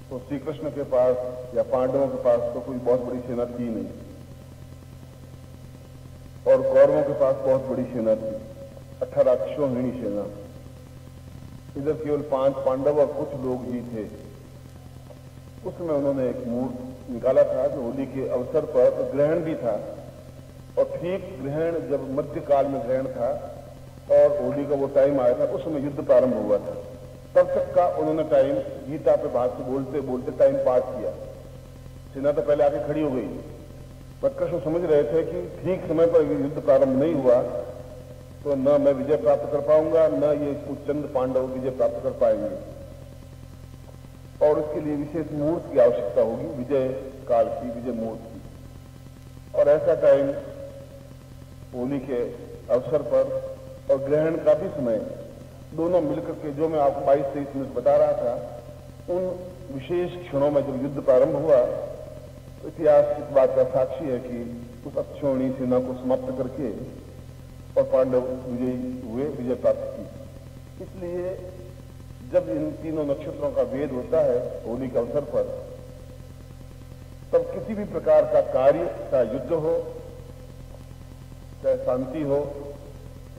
तो श्री कृष्ण के पास या पांडवों के पास तो कोई बहुत बड़ी सेना थी नहीं और कौरवों के पास बहुत बड़ी सेना थी, 18 अक्षौहिणी सेना। इधर केवल 5 पांडव और कुछ लोग ही थे। उसमें उन्होंने एक मूर्त निकाला था जो होली के अवसर पर ग्रहण भी था और ठीक ग्रहण जब मध्यकाल में ग्रहण था और होली का वो टाइम आया था, उस समय युद्ध प्रारंभ हुआ था। तब तक का उन्होंने टाइम गीता पे भाष्य बोलते बोलते टाइम पास किया। सेना तो पहले आके खड़ी हो गई, पर कृष्ण समझ रहे थे कि ठीक समय पर युद्ध प्रारंभ नहीं हुआ तो न मैं विजय प्राप्त कर पाऊंगा, न ये कुछ चंद पांडव विजय प्राप्त कर पाएंगे और उसके लिए विशेष मुहूर्त की आवश्यकता होगी, विजय काल की, विजय मुहूर्त की। और ऐसा टाइम होली के अवसर पर और ग्रहण का भी समय दोनों मिलकर के, जो मैं आपको 22-23 मिनट बता रहा था, उन विशेष क्षणों में जब युद्ध प्रारंभ हुआ तो इतिहास इस बात का साक्षी है कि उस अक्षौहिणी सेना को समाप्त करके और पांडव विजयी हुए, विजय प्राप्त की। इसलिए जब इन तीनों नक्षत्रों का भेद होता है होली के अवसर पर, तब किसी भी प्रकार का कार्य, चाहे युद्ध हो, चाहे शांति हो,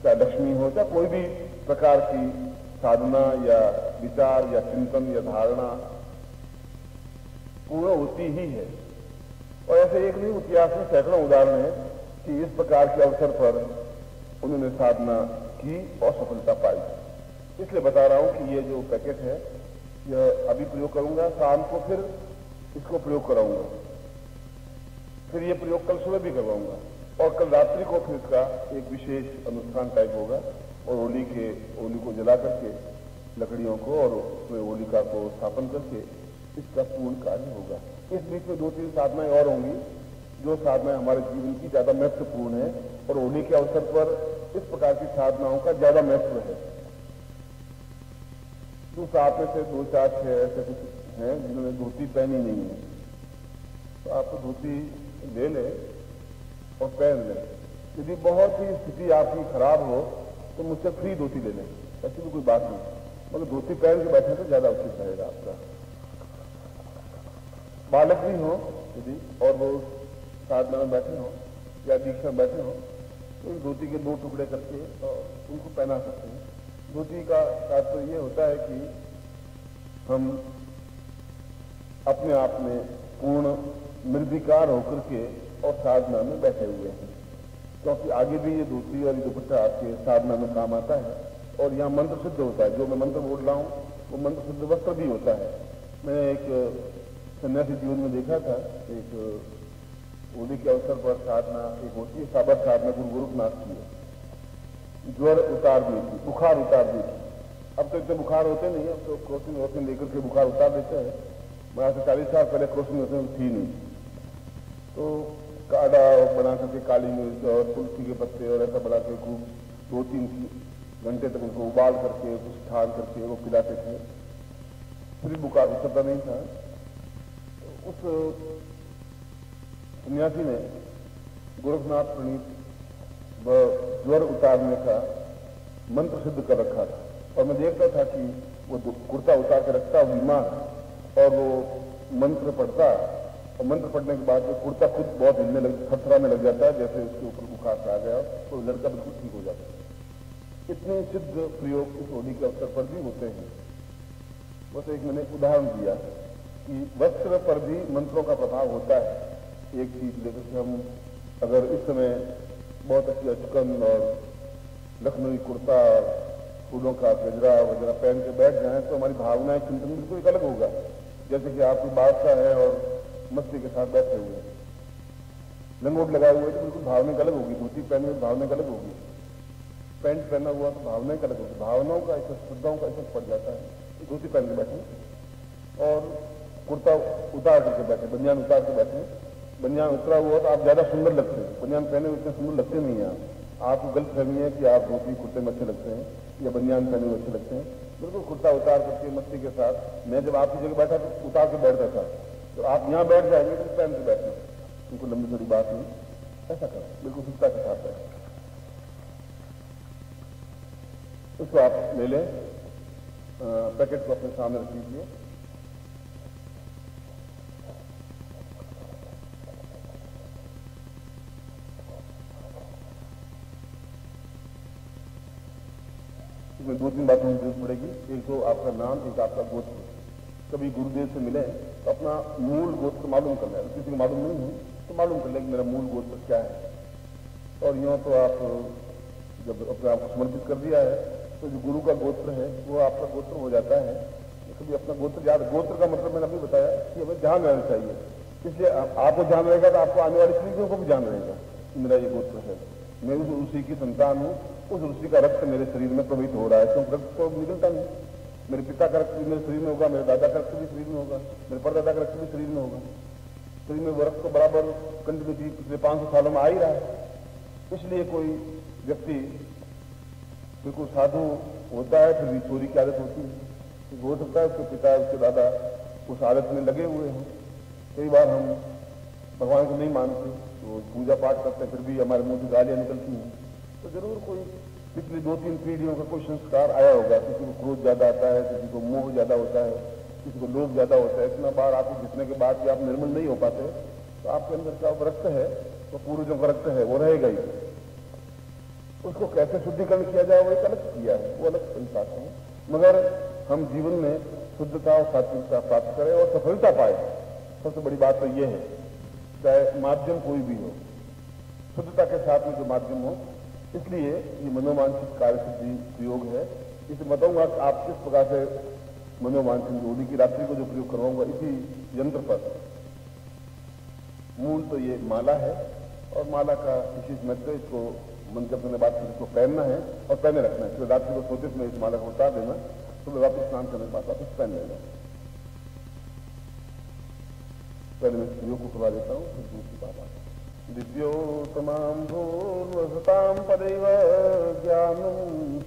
चाहे लक्ष्मी हो, चाहे कोई भी प्रकार की साधना या विचार या चिंतन या धारणा पूर्ण होती ही है। और ऐसे एक नहीं, इतिहास में सैकड़ों उदाहरण है कि इस प्रकार के अवसर पर उन्होंने साधना की और सफलता पाई। इसलिए बता रहा हूं कि ये जो पैकेट है यह अभी प्रयोग करूंगा, शाम को फिर इसको प्रयोग कराऊंगा, फिर ये प्रयोग कल सुबह भी करवाऊंगा और कल रात्रि को फिर इसका एक विशेष अनुष्ठान टाइप होगा और होली को जला करके लकड़ियों को और उसमें होलिका को स्थापन करके इसका पूर्ण कार्य होगा। इस बीच में 2-3 साधनाएं और होंगी जो साधनाएं हमारे जीवन की ज्यादा महत्वपूर्ण है और होली के अवसर पर इस प्रकार की साधनाओं का ज्यादा महत्व है। तो आप में से 2-4-6 ऐसे कुछ हैं जिन्होंने धोती पहनी नहीं है, तो आप धोती ले लें और पहन लें। यदि बहुत ही स्थिति आपकी खराब हो तो मुझसे फ्री धोती ले लें, ऐसी भी कोई बात नहीं, मगर धोती पहन के बैठे तो ज्यादा उचित रहेगा आपका। बालक भी हो यदि और वो साधना में बैठे हो या दीक्षा में बैठे हो तो इस धोती के 2 टुकड़े करके और उनको पहना सकते हैं। धोती का तात्पर्य ये होता है कि हम अपने आप में पूर्ण निर्विकार होकर के और साधना में बैठे हुए हैं, क्योंकि आगे भी ये धोती और ये दुपट्टा आपके साधना में काम आता है और यहाँ मंत्र सिद्ध होता है। जो मैं मंत्र बोल रहा हूँ वो मंत्र सिद्ध वस्त्र भी होता है। मैंने एक सन्यासी जीवन में देखा था, एक होली के अवसर पर साधना एक होती है, साबर साधना गुरु गोरखनाथ की है। ज्वर उतार दी थी, बुखार उतार दी थी। अब तो इतने बुखार होते नहीं है, अब तो क्रोसिन वोसिन लेकर के बुखार उतार देते हैं। मैं से 40 साल पहले क्रोसिन वोसिन थी नहीं, तो काढ़ा बना करके काली मिर्च और तुलसी के पत्ते और ऐसा बना के खूब 2-3 घंटे तक उनको उबाल करके कुछ ठान करके वो पिलाते थे, फिर बुखार उतरता नहीं था। उस सन्यासी ने गोरखनाथ प्रणीत व ज्वर उतारने का मंत्र सिद्ध कर रखा था और मैं देखता था कि वो कुर्ता उतार के रखता बीमार और वो मंत्र पढ़ता और मंत्र पढ़ने के बाद वो कुर्ता खुद बहुत हिलने थरथराने लग जाता है, जैसे उसके ऊपर बुखार आ गया तो लड़का बिल्कुल ठीक हो जाता है। इतने सिद्ध प्रयोग इस होली के अवसर पर भी होते हैं। बस एक मैंने उदाहरण दिया कि वस्त्र पर भी मंत्रों का प्रभाव होता है। एक चीज लेकर के हम अगर इस समय बहुत अच्छी अचकन और लखनवी कुर्ता और फूलों का गजरा वगैरह पहन के बैठ जाए तो हमारी भावनाएं चिंतन बिल्कुल एक अलग होगा। जैसे कि आपकी बादशाह है और मस्ती के साथ बैठे हुए हैं, लंगोट लगाए हुए तो बिल्कुल भावना अलग होगी, धोती पहने हुए भावना अलग होगी, पैंट पहना हुआ तो भावना अलग होगी। भावनाओं का ऐसा श्रद्धाओं का ऐसा पड़ जाता है। धोती पहन के बैठे और कुर्ता उतार करके बैठे, बनियान उतार के बैठे, बनियान उतरा हुआ तो आप ज्यादा सुंदर लगते हैं। बनियान पहने हुए इतने सुंदर लगते नहीं हैं आपको गलत फहमी है कि आप धोती कुर्ते में अच्छे लगते हैं या बनियान पहने हुए अच्छे लगते हैं। बिल्कुल कुर्ता उतार करके मस्ती के साथ। मैं जब आपकी जगह बैठा तो उतार के बैठता था, तो आप यहाँ बैठ जाएंगे तो पहन के बैठना, उनको लंबी थोड़ी बात नहीं, ऐसा करो बिल्कुल सुस्ता के साथ बैठ। उसको आप ले लें, पैकेट को अपने सामने रख लीजिए। इसमें 2-3 बातों की जरूरत पड़ेगी। एक तो आपका नाम, एक आपका गोत्र। कभी गुरुदेव से मिले तो अपना मूल गोत्र मालूम कर लें, किसी को मालूम नहीं है तो मालूम कर लें कि मेरा मूल गोत्र क्या है। और यूँ तो आप जब अपने आप को समर्पित कर दिया है तो जो गुरु का गोत्र है वो आपका गोत्र हो जाता है। कभी अपना गोत्र याद, गोत्र का मतलब मैंने अभी बताया कि हमें ध्यान रहना चाहिए, इसलिए आपको ध्यान रहेगा तो आपको आने वाली पीढ़ियों को भी ध्यान रहेगा कि मेरा ये गोत्र है, मैं उस ऋषि की संतान हूँ, उस ऋषि का रक्त मेरे शरीर में प्रवहित हो रहा है। क्योंकि रक्त तो निकलता नहीं, मेरे पिता का रक्त भी मेरे शरीर में होगा, मेरे दादा का रक्त भी शरीर में होगा, मेरे परदादा का रक्त भी शरीर में होगा। शरीर में वो रक्त तो बराबर कंटिन्यूटी पिछले 500 सालों में आ ही रहा है। इसलिए कोई व्यक्ति बिल्कुल साधु होता है फिर भी चोरी की आदत होती है, हो सकता है उसके पिता उसके दादा उस आदत में लगे हुए हैं। कई बार हम भगवान को नहीं मानते तो पूजा पाठ करते हैं, फिर भी हमारे मुंह से गालियां निकलती हैं। तो जरूर कोई पिछली 2-3 पीढ़ियों का कोई संस्कार आया होगा। किसी को क्रोध ज्यादा आता है, किसी को मोह ज्यादा होता है, किसी को लोभ ज्यादा होता है। इतना बार आपको जितने के बाद भी आप निर्मल नहीं हो पाते तो आपके अंदर का रक्त है तो पूर्वजों का रक्त है वो रहेगा ही। उसको कैसे शुद्धिकरण किया जाए वो एक अलग किया है, वो अलग संसार है। मगर हम जीवन में शुद्धता और सात्विकता प्राप्त करें और सफलता पाए, सबसे बड़ी बात तो ये है। चाहे माध्यम कोई भी हो, शुद्धता के साथ में जो माध्यम हो। इसलिए ये मनोवांछित कार्य सिद्धि प्रयोग है। इसे बताऊंगा कि आप किस प्रकार से मनोवांछित होली की रात्रि को जो प्रयोग करवाऊंगा इसी यंत्र पर। मूल तो ये माला है और माला का विशेष महत्व, इसको मन जब मैंने बात की इसको पहनना है और पहने रखना है, तो रात्रि को सोते समय इस माला को उतार देना, सुबह वापस स्नान करने के बाद वापस पहन लेना। पहले मैं स्त्रियों को करवा देता हूँ, फिर दूसरी बात आती है। दिव्योत्तमां भूर्वसतां पदैव ज्ञानं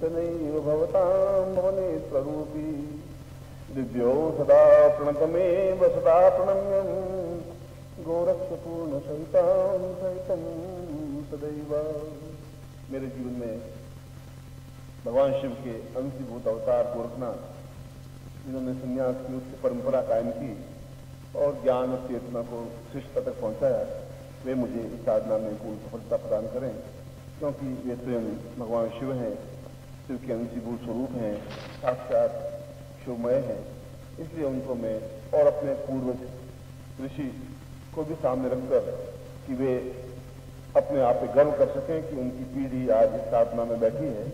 शनैव भवतां भवनेत्ररूपी दिव्यो सदा प्रणतमेव सदा प्रणम्यं गोरक्षपूर्ण सहितां सहितं सदैव। मेरे जीवन में भगवान शिव के अंशीभूत अवतार गोरखनाथ, जिन्होंने संन्यास की उच्च परंपरा कायम की और ज्ञान और चेतना को शिष्टता तक पहुंचाया, वे मुझे इस साधना में पूर्ण सफलता प्रदान करें, क्योंकि वे स्वयं भगवान शिव हैं, शिव के अंशीभूत स्वरूप हैं, साक्षात शिवमय हैं। इसलिए उनको मैं और अपने पूर्वज ऋषि को भी सामने रखकर कि वे अपने आप पे गर्व कर सकें कि उनकी पीढ़ी आज इस साधना में बैठी है,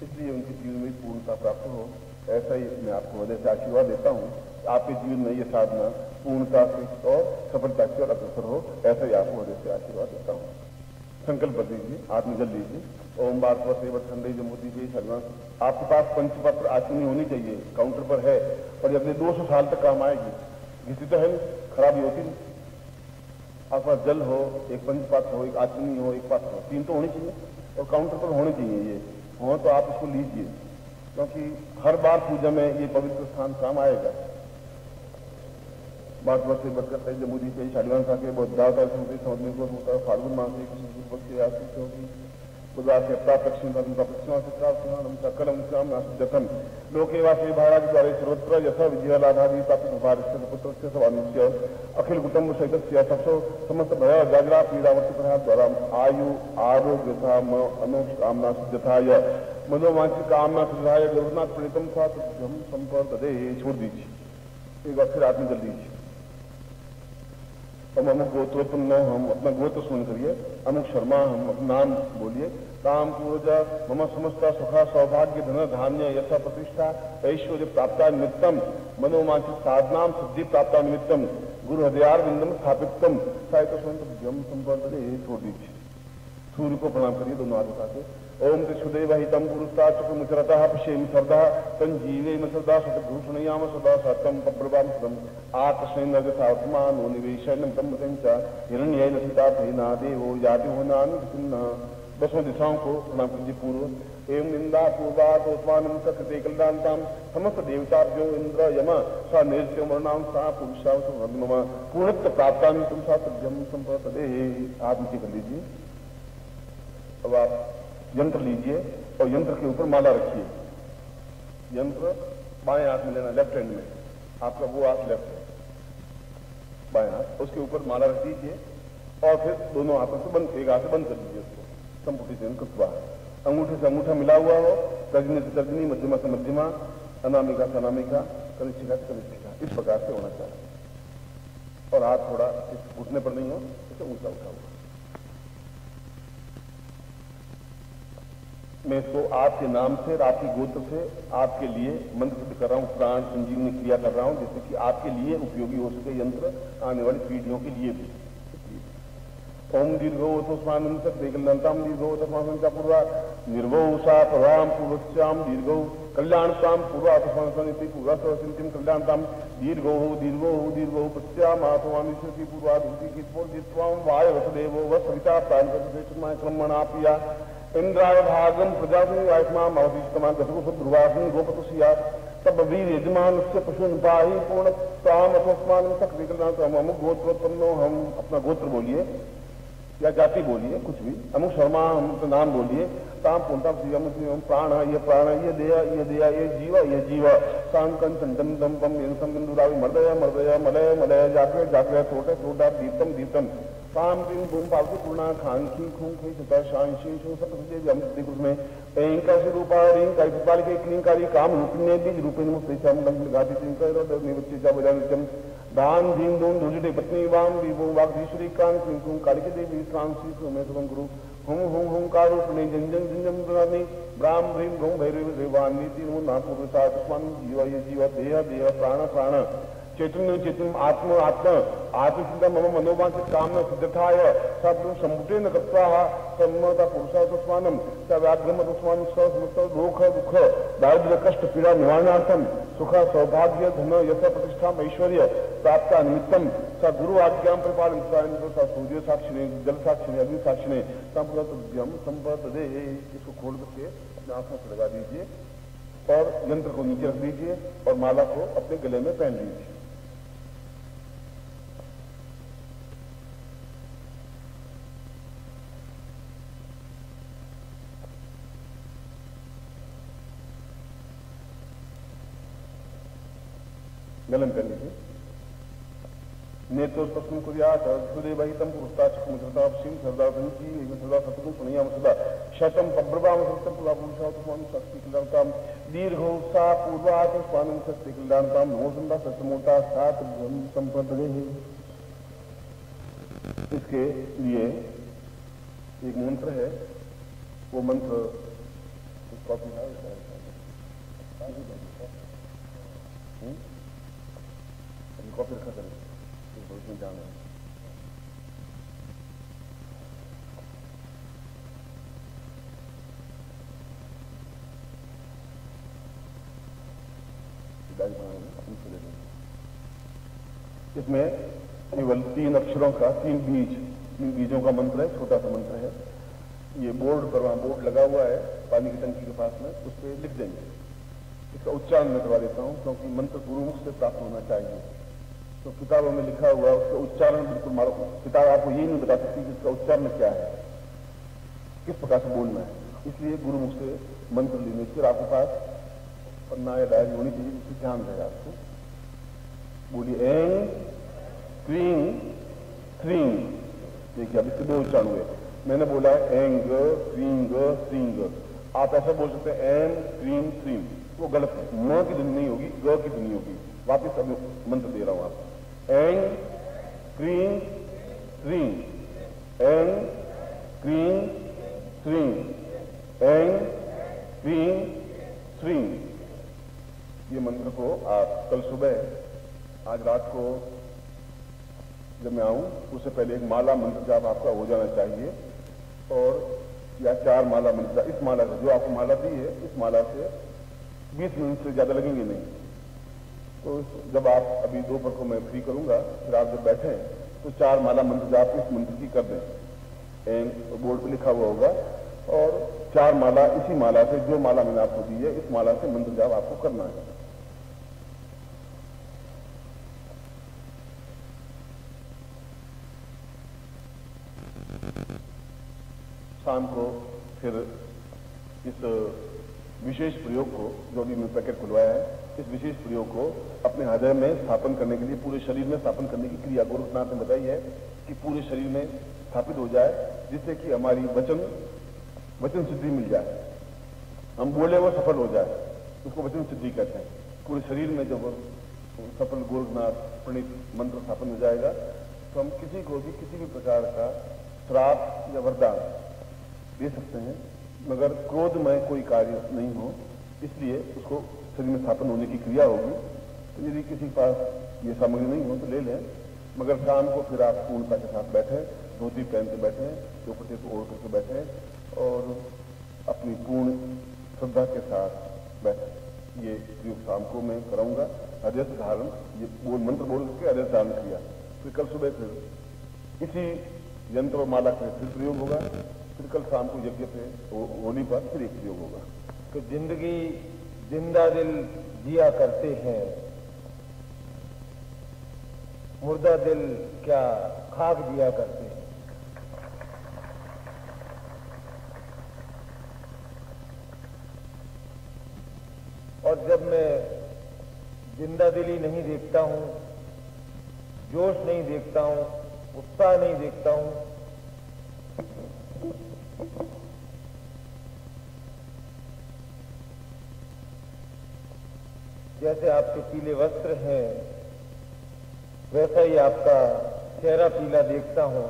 इसलिए उनके जीवन में पूर्णता प्राप्त हो। ऐसा ही मैं आपको हृदय से आशीर्वाद देता हूँ, आपके जीवन में ये साधना पूर्णता से और सफलता की ओर अग्रसर हो, ऐसा ही आपको हृदय से आशीर्वाद देता हूँ। संकल्प कर लीजिए, आत्म जल लीजिए। ओम बार ठंडे जमुदी जी सर्वान। आपके पास पंचपत्र आचमनी होनी चाहिए, काउंटर पर है, और अगले 200 साल तक काम आएगी। घिसी तो है, खराबी होती नहीं। आपके पास जल हो, एक पंचपात्र हो, एक आचमनी हो, एक पात्र हो, 3 तो होनी चाहिए और काउंटर पर होने चाहिए। ये हो तो आप इसको लीजिए, क्योंकि हर बार पूजा में ये पवित्र स्थान काम आएगा। बात वर्ष से बढ़कर जमुदी से शालीवान सा के बौद्धावता समझने को होता है। फाल्गुन मास से आशीष होगी बुधा से प्राप्तक्षिण सकलम श्याम नाशम लोके वासी महाराज द्वारा सर्वत्र यथा विजय लाभादी प्राप्त भारत पुत्र से सवानुष्य अखिल कुटुंब सहित सबसो समस्त भय जागरा पीड़ावर्ती द्वारा आयु आरोग्य अनुकामना सिद्धाय मनोवांछित कामना सिद्धाय गौरनाथ प्रणीतम था हम संपर्क दे छोड़ दीजिए। एक बार फिर आत्म जल दीजिए। हम अमुक गोत्रोत्पन्न, हम अपना गोत्र सुन करिए। अमुक शर्मा, हम अपना नाम बोलिए। काम पूजा मम समस्त सुखा सौभाग्य धन धान्य यथा प्रतिष्ठा ऐश्वर्य प्राप्ता निमित्तम मनोवांछित साधना सिद्धि प्राप्ता निमित्तम गुरु हृदयार बिंदम स्थापितम साहित्य संपर्क छोड़ दीजिए। सूर्य को प्रणाम करिए दोनों हाथ उठा के। ओम त्रिशुदेव हितम पुरुषता चक्रमुचरतः पश्येम सर्दा संजीवेम सदा सतभूषणयाम सदा सत्यम पप्रभाम सदम आकर्षण नगथात्मानो निवेशनम तम च हिरण्येन सीतार्थेना देवो याति होनान चिन्ह। 10 दिशाओं को प्रणाम कीजिए पूर्व। एवं निंदा पूर्वात्मानम सकृते कल्याणताम समस्त देवता जो इंद्र यम सा नृत्य वर्णाम सा पुरुषा पूर्णत्व प्राप्ता तुम सा सभ्यम संपर्क आप नीचे कर लीजिए। अब आप यंत्र लीजिए और यंत्र के ऊपर माला रखिए। यंत्र बाएं हाथ में लेना, लेफ्ट हैंड में, आपका वो हाथ लेफ्ट है, बाएं हाथ, उसके ऊपर माला रख दीजिए और फिर दोनों हाथों से बंद, एक हाथ से बंद कर दीजिए उसको। संपुटी से कृत्वा, अंगूठे से अंगूठा मिला हुआ हो, तर्जनी से तर्जनी, मध्यमा से मध्यमा, अनामिका से अनामिका, कनिष्ठिका से कनिष्ठिका, इस प्रकार से होना चाहिए। और हाथ थोड़ा इस घुटने पर नहीं हो, इसे ऊंचा उठा हुआ। मैं इसको आपके नाम से और आपकी गोत्र से आपके लिए मंत्र सिद्ध कर रहा हूँ, प्राण संजीवनी क्रिया कर रहा हूँ, जिससे कि आपके लिए उपयोगी हो सके यंत्र आने वाली पीढ़ियों के लिए भी। ओम दीर्घोत्मान देगलंताम दीर्घोत्मा पूर्वा निर्भोषा प्रभाम पूर्वश्याम दीर्घो कल्याणताम पूर्वात्मि पूर्वा सरसिंतिम कल्याणताम दीर्घो दीर्घो दीर्घो पश्याम आत्मानी पूर्वा धूतिवाम वाय वसुदेवो वसविता प्राण क्रमणापिया इंद्राय भागम प्रजापति आयुष्मान अवधिष्ठमान गतुष ध्रुवासन गोपतुषिया तब वीर यजमान से पशुन पाही पूर्ण ताम अथोस्मान सक्रियकरण अमुक गोत्रोत्पन्नो। हम अपना गोत्र बोलिए या जाति बोलिए, कुछ भी। अमुक शर्मा, हम नाम बोलिए। ताम पूर्णता प्राण, ये प्राण, ये देया, ये जीव सांकन संडम दम पम बिंदुरावि मर्दय मर्दय मलय मलय जागृत जागृत टोटे टोटा दीप्तम दीप्तम ताम पिंग बूम पालतु पूर्णा खान खी खूं खी सता शांशी शो सत में ऐंका से रूपा रिंग काई पुपाल के क्लींकारी काम रूपिण्य बीज रूपिण मुक्तिशम लंग गाति चिंकर निवृत्तिचा बजानित्यम दान धीम दोन दुजटे पत्नी वाम विभो वाग्धीश्वरी कान कुंकुम कालिके देवी श्रांसी सोमेश्वरम गुरु हुम हुम हुंकारूपिणी जंजन जंजम दुरानी ब्राह्म भ्रीम घुम भैरव देवान्विति नमो नाम पूर्वता आत्मान जीव ये जीव देह देह प्राण प्राण चैतन्य चैतन्य आत्म आत्म आत्मचिंता मम मनोवांचित कामना सिद्धताय सब समुटेन कृत्वा सम्मता पुरुषार्थस्मानम स व्याघ्रमतस्मानं स समस्त दुख दुख दारिद्र्य कष्ट पीड़ा निवारणार्थम सुख सौभाग्य धन यश प्रतिष्ठा ऐश्वर्य प्राप्त निमित्तम स गुरु आज्ञा परिपालन स सूर्य साक्षिणे जल साक्षिणे अग्नि साक्षिणे संप्रतम संपदे। इसको खोल करके अपने आंखों से लगा दीजिए और यंत्र को नीचे रख दीजिए और माला को अपने गले में पहन लीजिए। गलन कर लीजिए। नेत्रोस्पष्टम कुर्यात् सुदेवहितम पुरुषाचमुद्रतापसीम सरदारधनुषी सरदा सतगुण सुनयाम सदा शतम पब्रवाम सत्यम पुलापुरुषात्मान शक्ति कल्याणताम दीर्घो सा पूर्वात स्वानम शक्ति कल्याणताम नमोसंदा सत्यमूर्ता सात संपदे। इसके लिए एक मंत्र है, वो मंत्र कॉपी रखा करें इसमें जाना है। इसमें केवल 3 अक्षरों का 3 बीजों का मंत्र है, छोटा सा मंत्र है। ये बोर्ड पर वहां बोर्ड लगा हुआ है पानी की टंकी के पास में, उस पर लिख देंगे। इसका उच्चारण मैं करवा देता हूं क्योंकि मंत्र गुरुमुख से प्राप्त होना चाहिए। तो किताबों में लिखा हुआ उसका उच्चारण बिल्कुल मारो। किताब आपको ये नहीं बता सकती कि इसका उच्चारण क्या है, किस प्रकार से बोलना है। इसलिए गुरुमुख से मंत्र लेने फिर आपके पास पन्ना या डायरी होनी चाहिए, जिससे ध्यान रहेगा आपको। बोलिए एंग क्रीं क्रीं। देखिए अब इससे 2 उच्चारण हुए। मैंने बोला है एंग क्रींग श्रींग, आप ऐसा बोल सकते हैं एम क्रीं श्रीं, वो गलत है। म की ध्वनि नहीं होगी, ग की ध्वनि होगी। वापिस अब मंत्र दे रहा हूं आपको। एंग क्रीं श्रीं, एंग क्रीं श्रीं, एंग क्रीं श्रीं। ये मंत्र को आप कल सुबह आज रात को जब मैं आऊं उससे पहले एक माला मंत्र जाप आपका हो जाना चाहिए, और या 4 माला मंत्र। इस माला से जो आपको माला दी है, इस माला से 20 मिनट से ज्यादा लगेंगे नहीं। तो जब आप अभी दोपहर को मैं फ्री करूंगा, फिर आप जब बैठे तो 4 माला मंत्र जाप इस मंत्र की कर दें। एंड बोर्ड पे लिखा हुआ होगा, और 4 माला इसी माला से, जो माला मैंने आपको दी है, इस माला से मंत्र जाप आपको करना है। शाम को फिर इस विशेष प्रयोग को, जो अभी मैं पैकेट खुलवाया है, इस विशेष प्रयोग को अपने हृदय में स्थापन करने के लिए, पूरे शरीर में स्थापन करने की क्रिया गोरखनाथ ने बताई है कि पूरे शरीर में स्थापित हो जाए, जिससे कि हमारी वचन सिद्धि मिल जाए। हम बोले वो सफल हो जाए, उसको वचन सिद्धि कहते हैं। पूरे शरीर में जब सफल गोरखनाथ प्रणीत मंत्र स्थापन हो जाएगा, तो हम किसी को भी किसी भी प्रकार का श्राप या वरदान दे सकते हैं, मगर क्रोधमय कोई कार्य नहीं हो, इसलिए उसको शरीर में स्थापन होने की क्रिया होगी। तो यदि किसी के पास ये सामग्री नहीं हो तो ले लें, मगर शाम को फिर आप पूर्णता के साथ बैठे, धोती पहन के बैठे, दुपट्टे को ओढ़ करके बैठे और अपनी पूर्ण श्रद्धा के साथ बैठे। ये प्रयोग शाम को मैं कराऊंगा। हृदय से धारण, ये मंत्र बोल करके हृदय से धारण किया, फिर कल सुबह फिर इसी यंत्र और माला का फिर प्रयोग होगा, फिर कल शाम को यज्ञ पे होली पर फिर एक प्रयोग होगा। तो जिंदगी जिंदा दिल जिया करते हैं, मुर्दा दिल क्या खाक जिया करते हैं। और जब मैं जिंदा दिली नहीं देखता हूं, जोश नहीं देखता हूं, उत्साह नहीं देखता हूं, जैसे आपके पीले वस्त्र हैं वैसा ही आपका चेहरा पीला देखता हूं,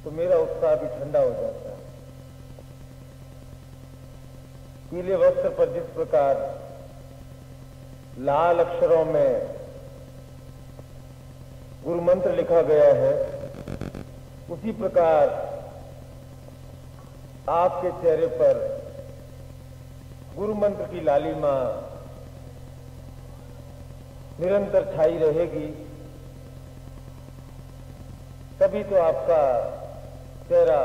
तो मेरा उत्साह भी ठंडा हो जाता है। पीले वस्त्र पर जिस प्रकार लाल अक्षरों में गुरु मंत्र लिखा गया है, उसी प्रकार आपके चेहरे पर गुरु मंत्र की लालिमा निरंतर छाई रहेगी, तभी तो आपका चेहरा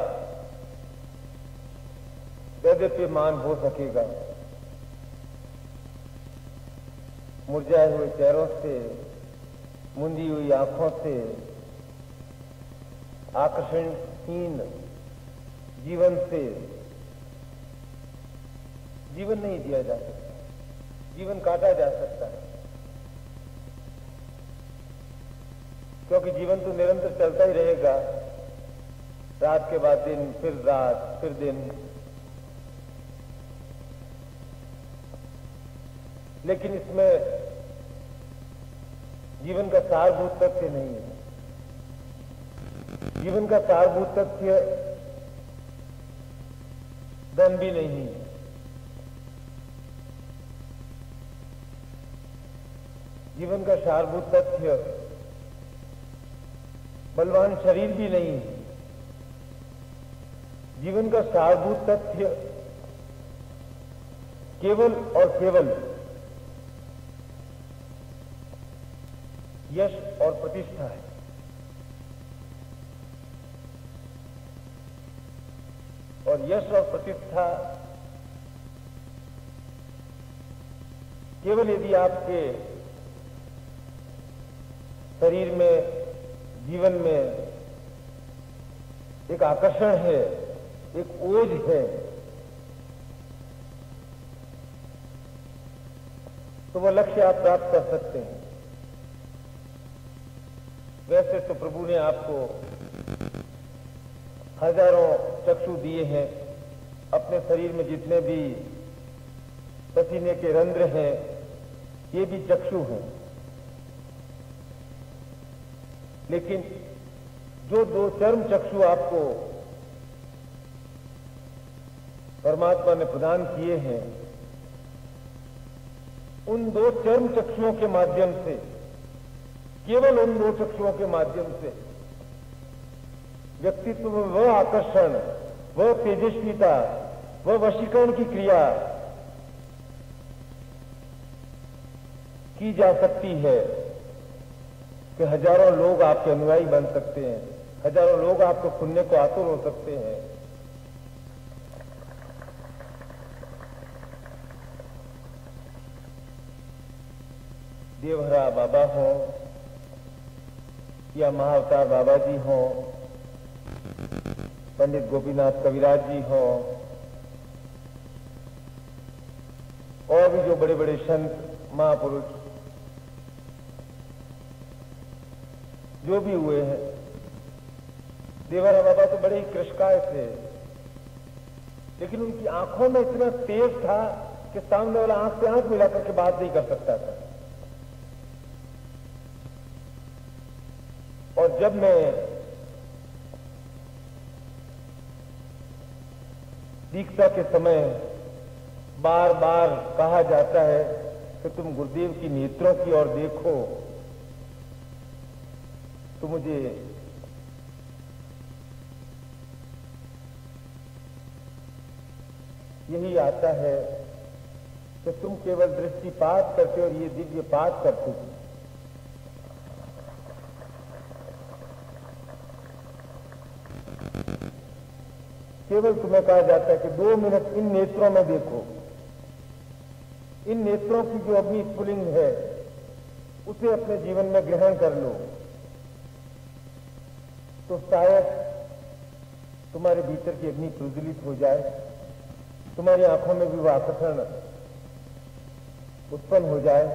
दैदीप्यमान हो सकेगा। मुरझाए हुए चेहरों से, मुंदी हुई आंखों से, आकर्षणहीन जीवन से जीवन नहीं जिया जा सकता, जीवन काटा जा सकता है, क्योंकि जीवन तो निरंतर चलता ही रहेगा। रात के बाद दिन, फिर रात, फिर दिन। लेकिन इसमें जीवन का सारभूत तथ्य नहीं है। जीवन का सारभूत तथ्य धन भी नहीं है, जीवन का सारभूत तथ्य बलवान शरीर भी नहीं है। जीवन का सारभूत तथ्य केवल और केवल यश और प्रतिष्ठा है। और यश और प्रतिष्ठा केवल यदि आपके शरीर में, जीवन में एक आकर्षण है, एक ओज है, तो वह लक्ष्य आप प्राप्त कर सकते हैं। वैसे तो प्रभु ने आपको हजारों चक्षु दिए हैं, अपने शरीर में जितने भी पसीने के रंध्र हैं, ये भी चक्षु हैं। लेकिन जो दो चर्म चक्षु आपको परमात्मा ने प्रदान किए हैं, उन दो चर्म चक्षुओं के माध्यम से, केवल उन दो चक्षुओं के माध्यम से व्यक्तित्व में वह आकर्षण, वह तेजस्विता, वह वशीकरण की क्रिया की जा सकती है कि हजारों लोग आपके अनुयायी बन सकते हैं, हजारों लोग आपको सुनने को आतुर हो सकते हैं। देवहरा बाबा हो या महाअवतार बाबा जी हो, पंडित गोपीनाथ कविराज जी हो, और भी जो बड़े बड़े संत महापुरुष जो भी हुए हैं, देवहरा बाबा तो बड़े ही कृषकाय थे, लेकिन उनकी आंखों में इतना तेज था कि सामने वाला आंख से आंख मिलाकर के बात नहीं कर सकता था। और जब मैं दीक्षा के समय बार बार कहा जाता है कि तुम गुरुदेव की नेत्रों की ओर देखो, तो मुझे यही आता है कि तुम केवल दृष्टिपात करते और ये दिव्य पाठ करते थे। केवल तुम्हें कहा जाता है कि 2 मिनट इन नेत्रों में देखो, इन नेत्रों की जो अग्नि स्फुलिंग है उसे अपने जीवन में ग्रहण कर लो, तो शायद तुम्हारे भीतर की अग्नि प्रज्वलित हो जाए, तुम्हारी आंखों में भी वह आकर्षण उत्पन्न हो जाए,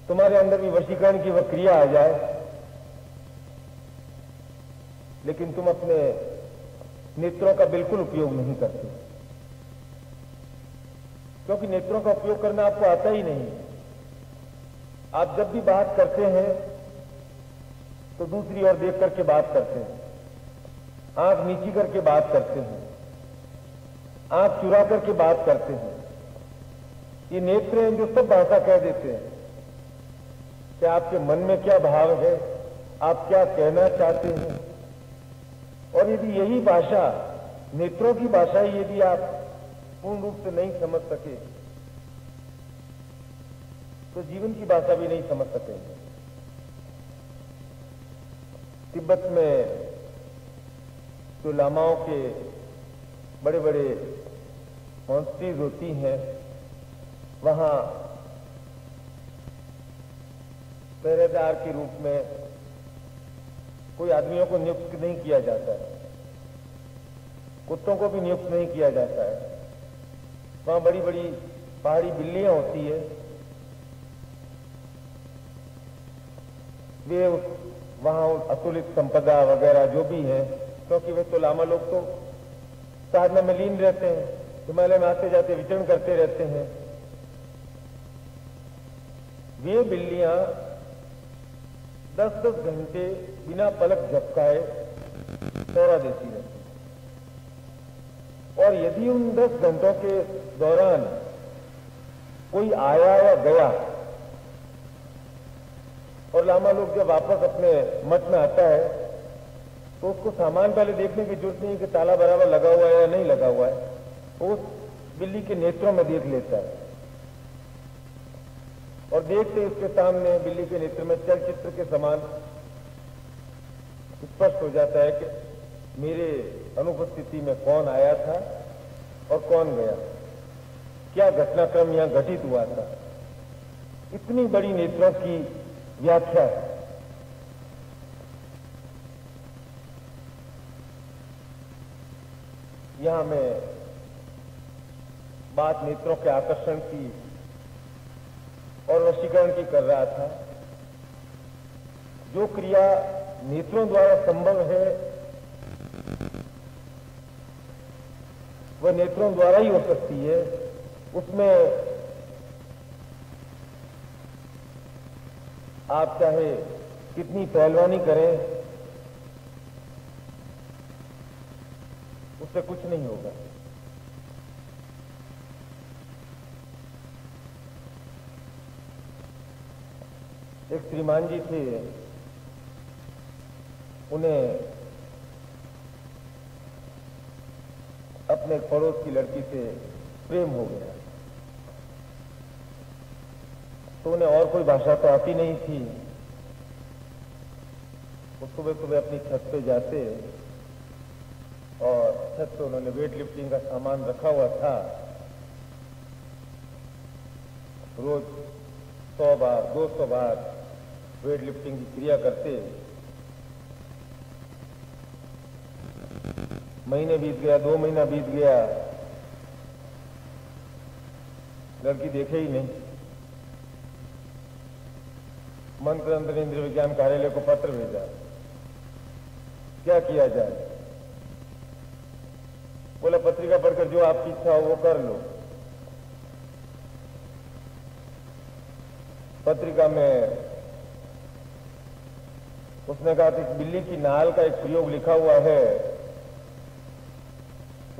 तुम्हारे अंदर भी वशीकरण की वह क्रिया आ जाए। लेकिन तुम अपने नेत्रों का बिल्कुल उपयोग नहीं करते, क्योंकि नेत्रों का उपयोग करना आपको आता ही नहीं। आप जब भी बात करते हैं तो दूसरी ओर देख करके बात करते हैं, आंख नीची करके बात करते हैं, आंख चुरा करके बात करते हैं, ये नेत्र हैं जो सब भाषा कह देते हैं कि आपके मन में क्या भाव है, आप क्या कहना चाहते हैं। और यदि यही भाषा, नेत्रों की भाषा ही यदि आप पूर्ण रूप से नहीं समझ सके तो जीवन की भाषा भी नहीं समझ सकेंगे। तिब्बत में जो लामाओं के बड़े बड़े मॉन्स्ट्रीज होती हैं, वहां पहरेदार के रूप में कोई आदमियों को नियुक्त नहीं किया जाता है, कुत्तों को भी नियुक्त नहीं किया जाता है। वहां बड़ी बड़ी पहाड़ी बिल्लियां होती है, वे वहां अतुलित संपदा वगैरह जो भी है, क्योंकि वे तो लामा लोग तो साधना में लीन रहते हैं, हिमालय में आते जाते विचरण करते रहते हैं। वे बिल्लियां 10-10 घंटे बिना पलक झपकाए पहरा देती रहती। और यदि उन 10 घंटों के दौरान कोई आया या गया और लामा लोग जब वापस अपने मठ में आता है तो उसको सामान पहले देखने की जरूरत नहीं है कि ताला बराबर लगा हुआ है या नहीं लगा हुआ है, वो उस बिल्ली के नेत्रों में देख लेता है। और देखते उसके सामने बिल्ली के नेत्र में चलचित्र के समान स्पष्ट हो जाता है कि मेरे अनुपस्थिति में कौन आया था और कौन गया, क्या घटनाक्रम यहां घटित हुआ था। इतनी बड़ी नेत्रों की व्याख्या है। यहां मैं बात नेत्रों के आकर्षण की और वशीकरण की कर रहा था। जो क्रिया नेत्रों द्वारा संभव है वह नेत्रों द्वारा ही हो सकती है। उसमें आप चाहे कितनी पहलवानी करें, उससे कुछ नहीं होगा। एक श्रीमान जी थे, उन्हें अपने पड़ोस की लड़की से प्रेम हो गया, तो उन्हें और कोई भाषा तो आती नहीं थी। वो सुबह सुबह अपनी छत पे जाते और छत पे उन्होंने वेट लिफ्टिंग का सामान रखा हुआ था। रोज 100 बार 200 बार वेट लिफ्टिंग की क्रिया करते। महीने बीत गया, 2 महीना बीत गया, लड़की देखे ही नहीं। मंत्र अंतर इंद्रिय विज्ञान कार्यालय को पत्र भेजा, क्या किया जाए। बोला पत्रिका पढ़कर जो आपकी इच्छा हो वो कर लो। पत्रिका में उसने कहा कि बिल्ली की नाल का एक प्रयोग लिखा हुआ है,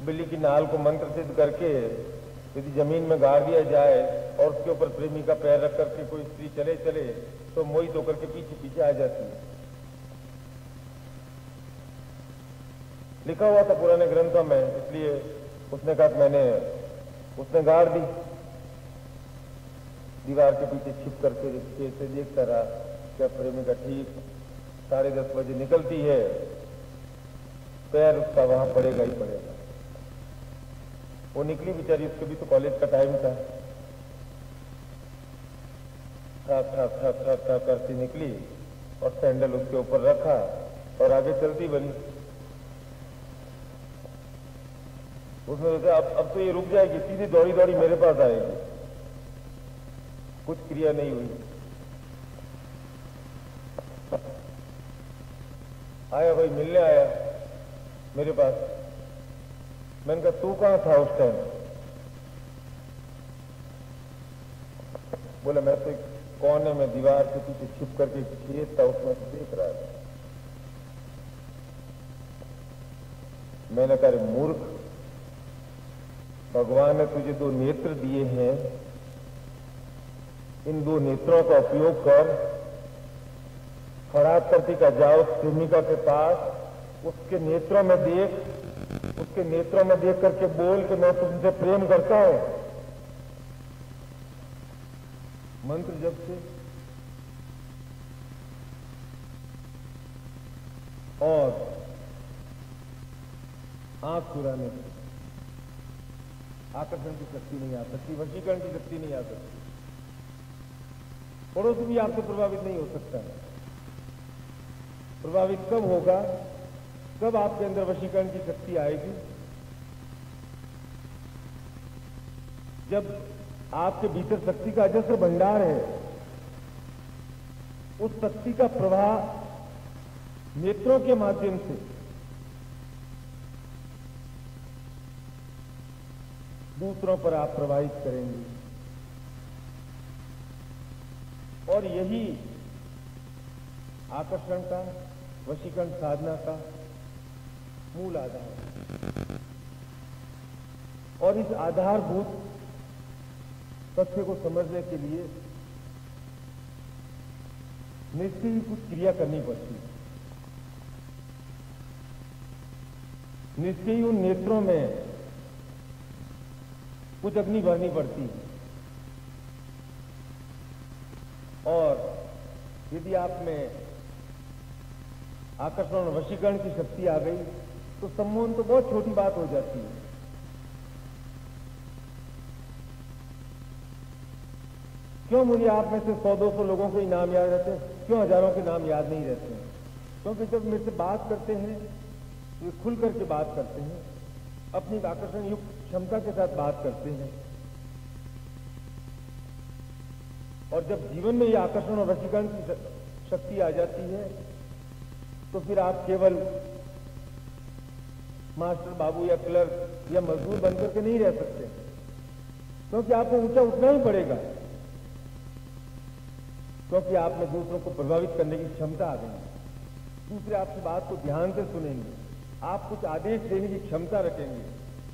बिल्ली की नाल को मंत्र सिद्ध करके यदि जमीन में गाड़ दिया जाए और उसके ऊपर प्रेमी का पैर रख करके कोई स्त्री चले चले तो मोहित होकर के पीछे पीछे आ जाती है। लिखा हुआ था पुराने ग्रंथों में, इसलिए उसने कहा उसने गाड़ दी। दीवार के पीछे छिप करके कैसे देखता रहा, क्या प्रेमिका ठीक 10:30 बजे निकलती है, पैर उसका वहां पड़ेगा ही पड़ेगा। वो निकली बेचारी, उसके भी तो कॉलेज का टाइम था। था करती निकली और सैंडल उसके ऊपर रखा और आगे चलती बनी। उसने सोचा अब तो ये रुक जाएगी, सीधी दौड़ी दौड़ी मेरे पास आएगी। कुछ क्रिया नहीं हुई। आया भाई, मिलने आया मेरे पास। मैंने कहा तू कहां था उस टाइम? बोला मैं तो कोने में दीवार के पीछे छिप करके खेत था, उसमें से देख रहा था। मैंने कहा मूर्ख, भगवान ने तुझे 2 नेत्र दिए हैं, इन दो नेत्रों का उपयोग कर फरात करती का जाओ प्रेमिका के पास, उसके नेत्रों में देख करके बोल कि मैं तुमसे प्रेम करता हूं। मंत्र जब से और आंख चुराने से आकर्षण की शक्ति नहीं आ सकती, वशीकरण की शक्ति नहीं आ सकती। पड़ोस भी आपसे प्रभावित नहीं हो सकता है। प्रभावित कब होगा, कब आपके अंदर वशीकरण की शक्ति आएगी? जब आपके भीतर शक्ति का अजस्र भंडार है, उस शक्ति का प्रवाह नेत्रों के माध्यम से दूसरों पर आप प्रवाहित करेंगे। और यही आकर्षण का, वशीकरण साधना का मूल आधार है। और इस आधारभूत तथ्य को समझने के लिए निश्चय ही कुछ क्रिया करनी पड़ती है। निश्चय ही उन नेत्रों में कुछ अग्नि भरनी पड़ती है। और यदि आप में आकर्षण और वशीकरण की शक्ति आ गई तो सम्मोहन तो बहुत छोटी बात हो जाती है। क्यों मुझे आप में से 100-200 लोगों के नाम याद रहते हैं, क्यों हजारों के नाम याद नहीं रहते हैं? क्योंकि जब मेरे से बात करते हैं वे खुल करके बात करते हैं, अपनी आकर्षण युक्त क्षमता के साथ बात करते हैं। और जब जीवन में यह आकर्षण और वशीकरण की शक्ति आ जाती है तो फिर आप केवल मास्टर बाबू या क्लर्क या मजदूर बनकर के नहीं रह सकते, क्योंकि आपको ऊंचा उठना ही पड़ेगा, क्योंकि आप में दूसरों को प्रभावित करने की क्षमता आ गई है। दूसरे आपकी बात को ध्यान से सुनेंगे, आप कुछ आदेश देने की क्षमता रखेंगे।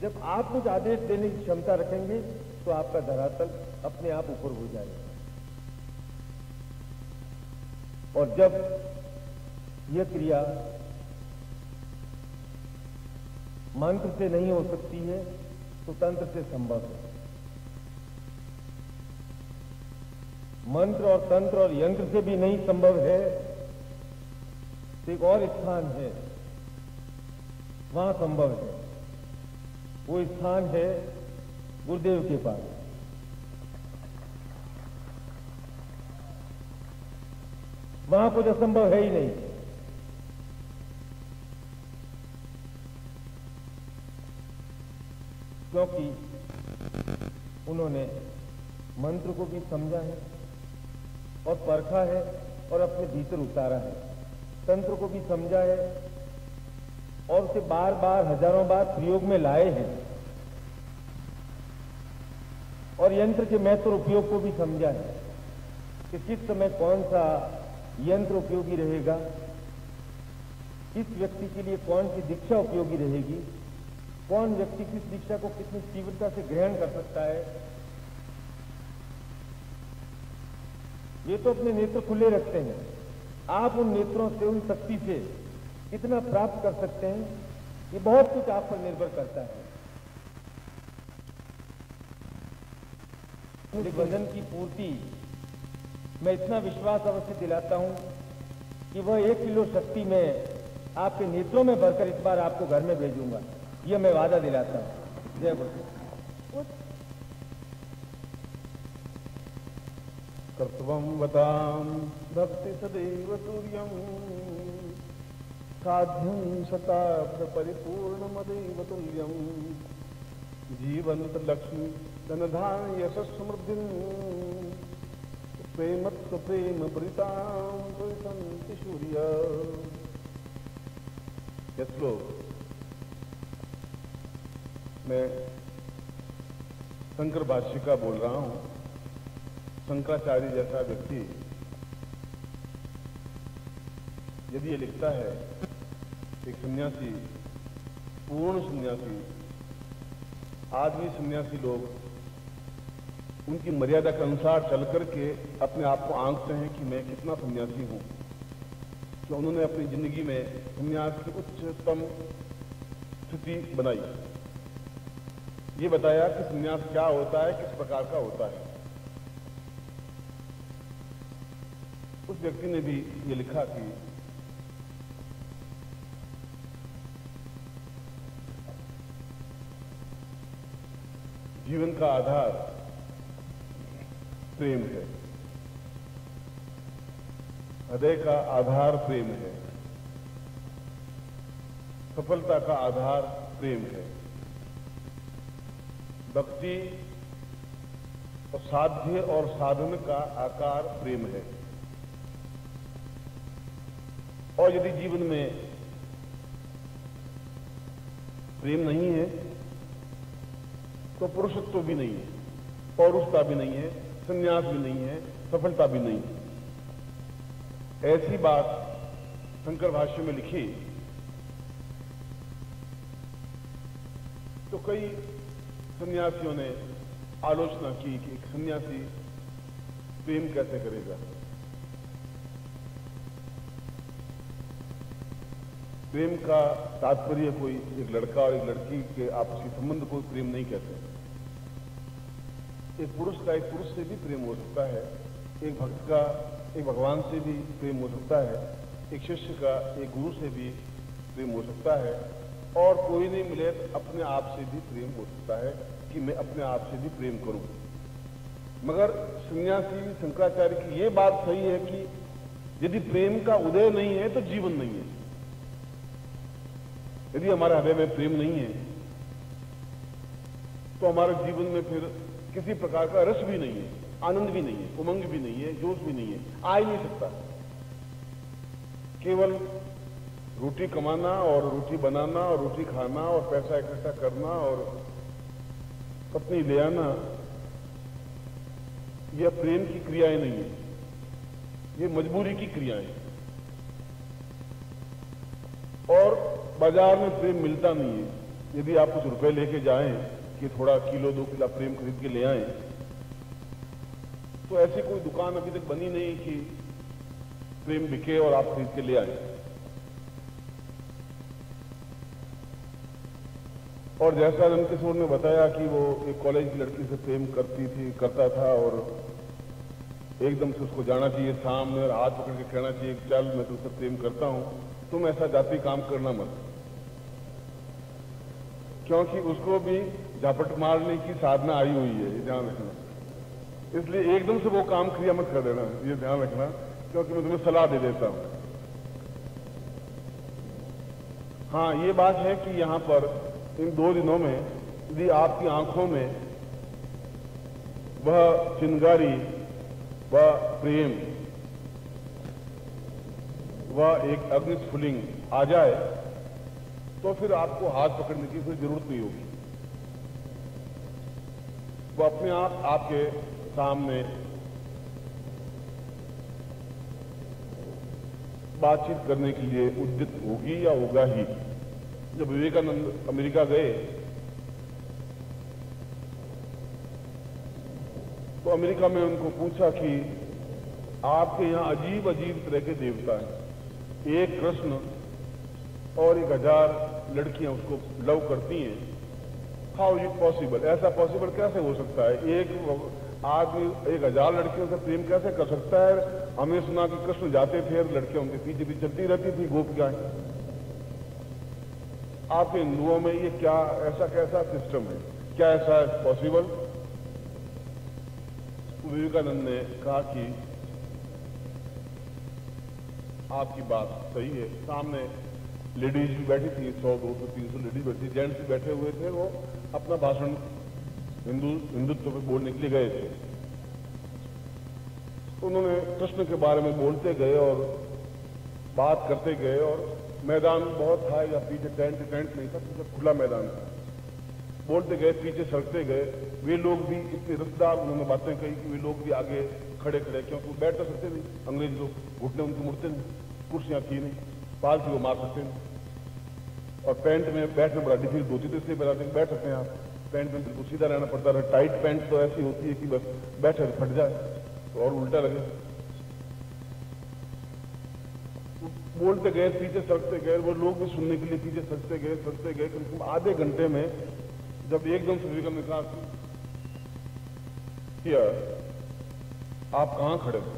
जब आप कुछ आदेश देने की क्षमता रखेंगे तो आपका धरातल अपने आप ऊपर हो जाएगा। और जब यह क्रिया मंत्र से नहीं हो सकती है तो तंत्र से संभव है। मंत्र और तंत्र और यंत्र से भी नहीं संभव है तो एक और स्थान है, वहां संभव है। वो स्थान है गुरुदेव के पास। वहां कुछ असंभव है ही नहीं। क्योंकि उन्होंने मंत्र को भी समझा है और परखा है और अपने भीतर उतारा है। तंत्र को भी समझा है और उसे बार बार हजारों बार प्रयोग में लाए हैं। और यंत्र के महत्व उपयोग को भी समझा है कि किस समय कौन सा यंत्र उपयोगी रहेगा, किस व्यक्ति के लिए कौन सी दीक्षा उपयोगी रहेगी, कौन व्यक्ति किस दीक्षा को कितनी तीव्रता से ग्रहण कर सकता है। ये तो अपने नेत्र खुले रखते हैं। आप उन नेत्रों से, उन शक्ति से कितना प्राप्त कर सकते हैं, ये बहुत कुछ आप पर निर्भर करता है। बंधन की पूर्ति मैं इतना विश्वास अवश्य दिलाता हूं कि वह 1 किलो शक्ति में आपके नेत्रों में भरकर इस बार आपको घर में भेजूंगा, यह मैं वादा दिलाता हूं। जय गुरु। कर्तव्यं वदाम भक्ति सदैव तुर्यं साध्यं शताब्द परिपूर्णमदैव तुल्यं जीवंत लक्ष्मी धनधान यशः समृद्धिं प्रेमत्व प्रेम प्रीतां प्रविशन्ति सूर्य। यह श्लोक मैं शंकर भाष्य का बोल रहा हूं। शंकराचार्य जैसा व्यक्ति यदि ये लिखता है, एक सन्यासी, पूर्ण सन्यासी, आदमी सन्यासी लोग उनकी मर्यादा के अनुसार चल करके अपने आप को आंकते हैं कि मैं कितना सन्यासी हूं, कि उन्होंने अपनी जिंदगी में सन्यास की उच्चतम स्थिति बनाई, ये बताया कि सन्यास क्या होता है, किस प्रकार का होता है। उस व्यक्ति ने भी ये लिखा कि जीवन का आधार प्रेम है, हृदय का आधार प्रेम है, सफलता का आधार प्रेम है, भक्ति और साध्य और साधन का आकार प्रेम है। और यदि जीवन में प्रेम नहीं है तो पुरुषत्व भी नहीं है, पौरुषता भी नहीं है, संन्यास भी नहीं है, सफलता भी नहीं है। ऐसी बात शंकर भाष्य में लिखी तो कई सन्यासियों ने आलोचना की कि एक सन्यासी प्रेम कैसे करेगा। प्रेम का तात्पर्य कोई एक लड़का और एक लड़की के आपसी संबंध को प्रेम नहीं कहते। एक पुरुष का एक पुरुष से भी प्रेम हो सकता है, एक भक्त का एक भगवान से भी प्रेम हो सकता है, एक शिष्य का एक गुरु से भी प्रेम हो सकता है, और कोई नहीं मिले अपने आप से भी प्रेम हो सकता है कि मैं अपने आप से भी प्रेम करूं। मगर सन्यासी शंकराचार्य की यह बात सही है कि यदि प्रेम का उदय नहीं है तो जीवन नहीं है। यदि हमारे हृदय में प्रेम नहीं है तो हमारे जीवन में फिर किसी प्रकार का रस भी नहीं है, आनंद भी नहीं है, उमंग भी नहीं है, जोश भी नहीं है, आ ही नहीं सकता। केवल रोटी कमाना और रोटी बनाना और रोटी खाना और पैसा इकट्ठा करना और पत्नी ले आना, यह प्रेम की क्रियाएं नहीं है, ये मजबूरी की क्रियाएं। और बाजार में प्रेम मिलता नहीं है। यदि आप कुछ रुपए लेके जाएं कि थोड़ा किलो 2 किलो प्रेम खरीद के ले आएं, तो ऐसी कोई दुकान अभी तक बनी नहीं कि प्रेम बिके और आप खरीद के ले आएं। और जैसा नंदकिशोर ने बताया कि वो एक कॉलेज की लड़की से प्रेम करता था और एकदम से उसको जाना चाहिए सामने और हाथ पकड़ के कहना चाहिए चल मैं तुझसे प्रेम करता हूं, तुम ऐसा जाति काम करना मत, क्योंकि उसको भी झापट मारने की साधना आई हुई है, ये ध्यान रखना। इसलिए एकदम से वो काम क्रिया मत कर देना, ये ध्यान रखना, क्योंकि मैं तुम्हें सलाह दे देता हूं। हाँ, ये बात है कि यहां पर इन 2 दिनों में यदि आपकी आंखों में वह चिंगारी, वह प्रेम, वह एक अग्निस्फुलिंग आ जाए तो फिर आपको हाथ पकड़ने की कोई जरूरत नहीं होगी। वो अपने आप आपके सामने बातचीत करने के लिए उद्यत होगी या होगा ही। जब विवेकानंद अमेरिका गए तो अमेरिका में उनको पूछा कि आपके यहां अजीब अजीब तरह के देवता हैं, एक कृष्ण और 1000 लड़कियां उसको लव करती हैं, हाउ इज इट पॉसिबल, ऐसा पॉसिबल कैसे हो सकता है, एक आदमी 1000 लड़कियों से प्रेम कैसे कर सकता है। हमने सुना कि कृष्ण जाते थे, लड़कियां उनके पीछे भी चलती रहती थी, गोपिकाएं। आपके हिंदुओं में ये क्या ऐसा कैसा सिस्टम है, क्या ऐसा पॉसिबल। विवेकानंद ने कहा कि आपकी बात सही है। सामने लेडीज भी बैठी थी, 100, 200, 300 लेडीज बैठी, जेंट्स भी बैठे हुए थे। वो अपना भाषण हिंदुत्व पे बोलने के लिए गए थे। उन्होंने कृष्ण के बारे में बोलते गए और बात करते गए, और मैदान बहुत था, या पीछे टेंट नहीं था, पीछे खुला मैदान था। बोलते गए, पीछे सड़कते गए। वे लोग भी इतने रसदार उन्होंने बातें कही कि वे लोग भी आगे खड़े, क्योंकि वो बैठ तो सकते नहीं, अंग्रेज लोग घुटने उनके मुड़ते नहीं, कुर्सियां थी नहीं, पाल वो मार सकते नहीं, और पैंट में बैठना बड़ा डिफिकल्ट होती थी, इसलिए बताते बैठ सकते हैं आप, पैंट में बिल्कुल सीधा रहना पड़ता है। टाइट पैंट तो ऐसी होती है कि बस बैठे फट जाए तो और उल्टा लगे। बोलते गए, पीछे सड़कते गए, वो लोग भी सुनने के लिए पीछे सड़कते गए कम से कम आधे घंटे में जब एकदम से विक्रम ने कहा कि आप कहां खड़े हो,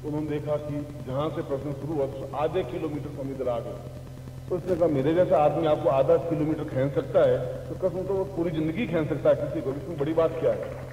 उन्होंने देखा कि जहां से प्रश्न शुरू हुआ तो आधे किलोमीटर हम इधर आ गए। तो उसने कहा मेरे जैसा आदमी आपको आधा किलोमीटर खींच सकता है तो कसम तो वो पूरी जिंदगी खींच सकता है किसी को, इसमें बड़ी बात क्या है।